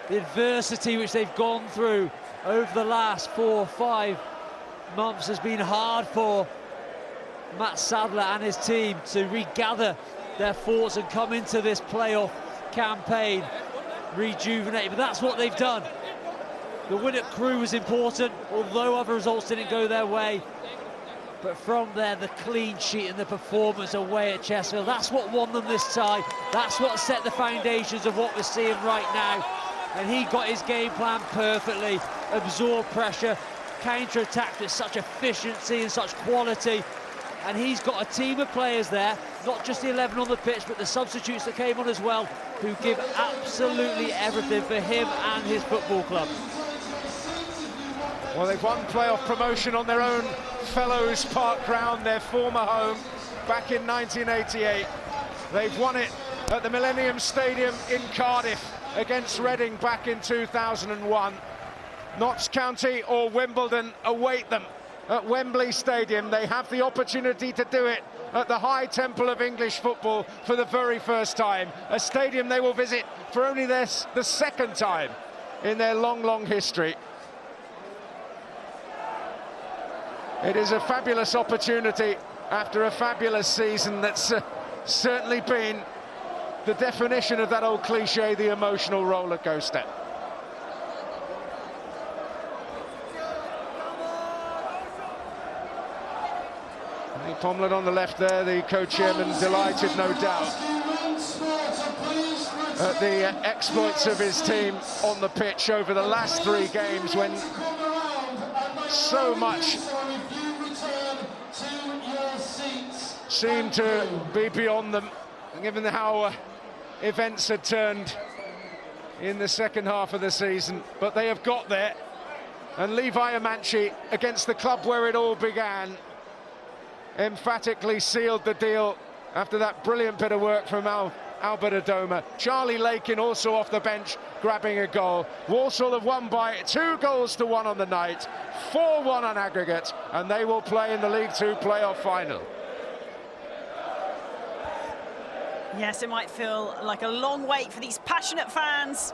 The adversity which they've gone through over the last 4 or 5 months has been hard for Matt Sadler and his team to regather their thoughts and come into this playoff campaign rejuvenated, but that's what they've done. The win at Crewe was important, although other results didn't go their way. But from there, the clean sheet and the performance away at Chesterfield, that's what won them this tie. That's what set the foundations of what we're seeing right now. And he got his game plan perfectly, absorbed pressure, counter-attacked with such efficiency and such quality. And he's got a team of players there, not just the 11 on the pitch, but the substitutes that came on as well, who give absolutely everything for him and his football club. Well, they've won playoff promotion on their own Fellows Park ground, their former home, back in 1988. They've won it at the Millennium Stadium in Cardiff against Reading back in 2001. Notts County or Wimbledon await them at Wembley Stadium. They have the opportunity to do it at the high temple of English football for the very first time. A stadium they will visit for only the second time in their long, long history. It is a fabulous opportunity after a fabulous season that's certainly been the definition of that old cliche, the emotional roller coaster. Pomlin on the left there, the co-chairman delighted, no doubt, at the exploits of his team on the pitch over the last 3 games when so much seemed to be beyond them, given how events had turned in the second half of the season. But they have got there, and Levi Amanci, against the club where it all began, emphatically sealed the deal after that brilliant bit of work from Albert Adoma. Charlie Lakin also off the bench, grabbing a goal. Walsall have won by 2-1 on the night, 4-1 on aggregate, and they will play in the League Two playoff final. Yes, it might feel like a long wait for these passionate fans.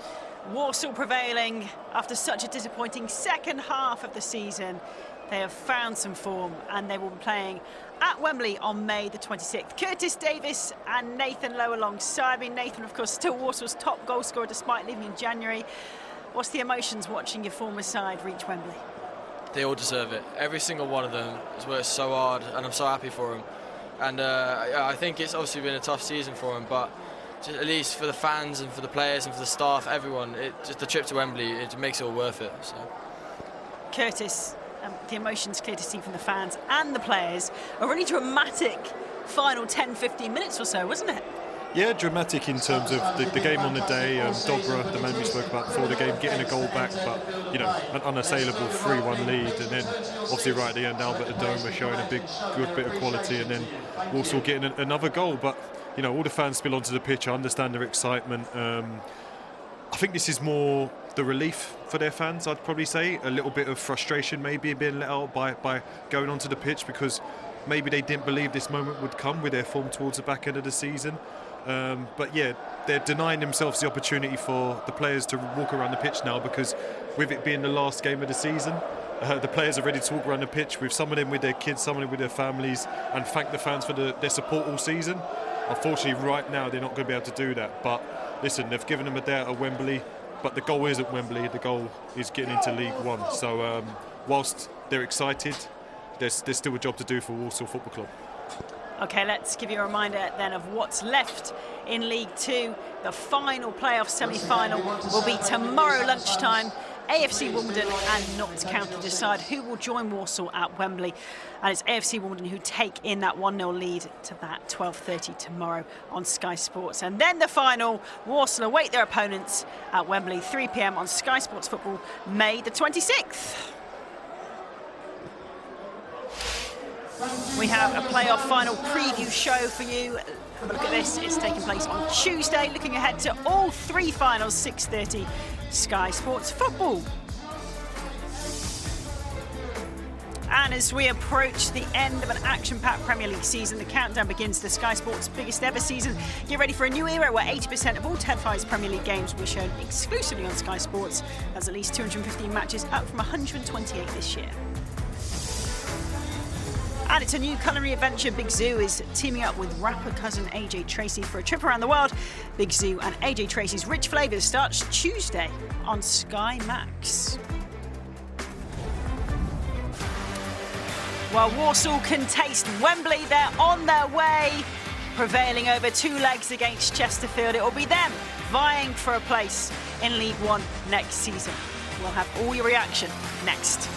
Walsall prevailing after such a disappointing second half of the season. They have found some form, and they will be playing at Wembley on May the 26th. Curtis Davis and Nathan Lowe alongside me. Nathan, of course, still Walsall's top goal scorer despite leaving in January. What's the emotions watching your former side reach Wembley? They all deserve it. Every single one of them has worked so hard, and I'm so happy for them. And I think it's obviously been a tough season for them, but at least for the fans and for the players and for the staff, everyone, just the trip to Wembley, it makes it all worth it. So. Curtis, the emotions clear to see from the fans and the players. A really dramatic final 10-15 minutes or so, wasn't it? Yeah, dramatic in terms of the game on the day. Dobra, the man we spoke about before the game, getting a goal back, but you know, an unassailable 3-1 lead, and then obviously right at the end, Albert Adoma showing a good bit of quality, and then also getting another goal. But you know, all the fans spill onto the pitch. I understand their excitement. I think this is more the relief for their fans, I'd probably say. A little bit of frustration maybe being let out by going onto the pitch, because maybe they didn't believe this moment would come with their form towards the back end of the season. But yeah, they're denying themselves the opportunity for the players to walk around the pitch now, because with it being the last game of the season, the players are ready to walk around the pitch, with some of them with their kids, some of them with their families, and thank the fans for their support all season. Unfortunately, right now, they're not going to be able to do that. But listen, they've given them a day at Wembley, but the goal isn't Wembley, the goal is getting into League One. So whilst they're excited, there's still a job to do for Walsall Football Club. OK, let's give you a reminder then of what's left in League Two. The final playoff semi-final will be tomorrow lunchtime. AFC Wimbledon and Notts County decide who will join Walsall at Wembley. And it's AFC Wimbledon who take in that 1-0 lead to that 12:30 tomorrow on Sky Sports. And then the final, Walsall await their opponents at Wembley, 3 p.m. on Sky Sports Football, May the 26th. We have a playoff final preview show for you. Have a look at this. It's taking place on Tuesday. Looking ahead to all 3 finals, 6:30, Sky Sports Football. And as we approach the end of an action-packed Premier League season, the countdown begins to Sky Sports' biggest ever season. Get ready for a new era where 80% of all televised Premier League games will be shown exclusively on Sky Sports. That's at least 215 matches, up from 128 this year. And it's a new culinary adventure. Big Zoo is teaming up with rapper cousin AJ Tracey for a trip around the world. Big Zoo and AJ Tracey's Rich Flavours starts Tuesday on Sky Max. Well, Walsall can taste Wembley. They're on their way, prevailing over 2 legs against Chesterfield. It will be them vying for a place in League One next season. We'll have all your reaction next.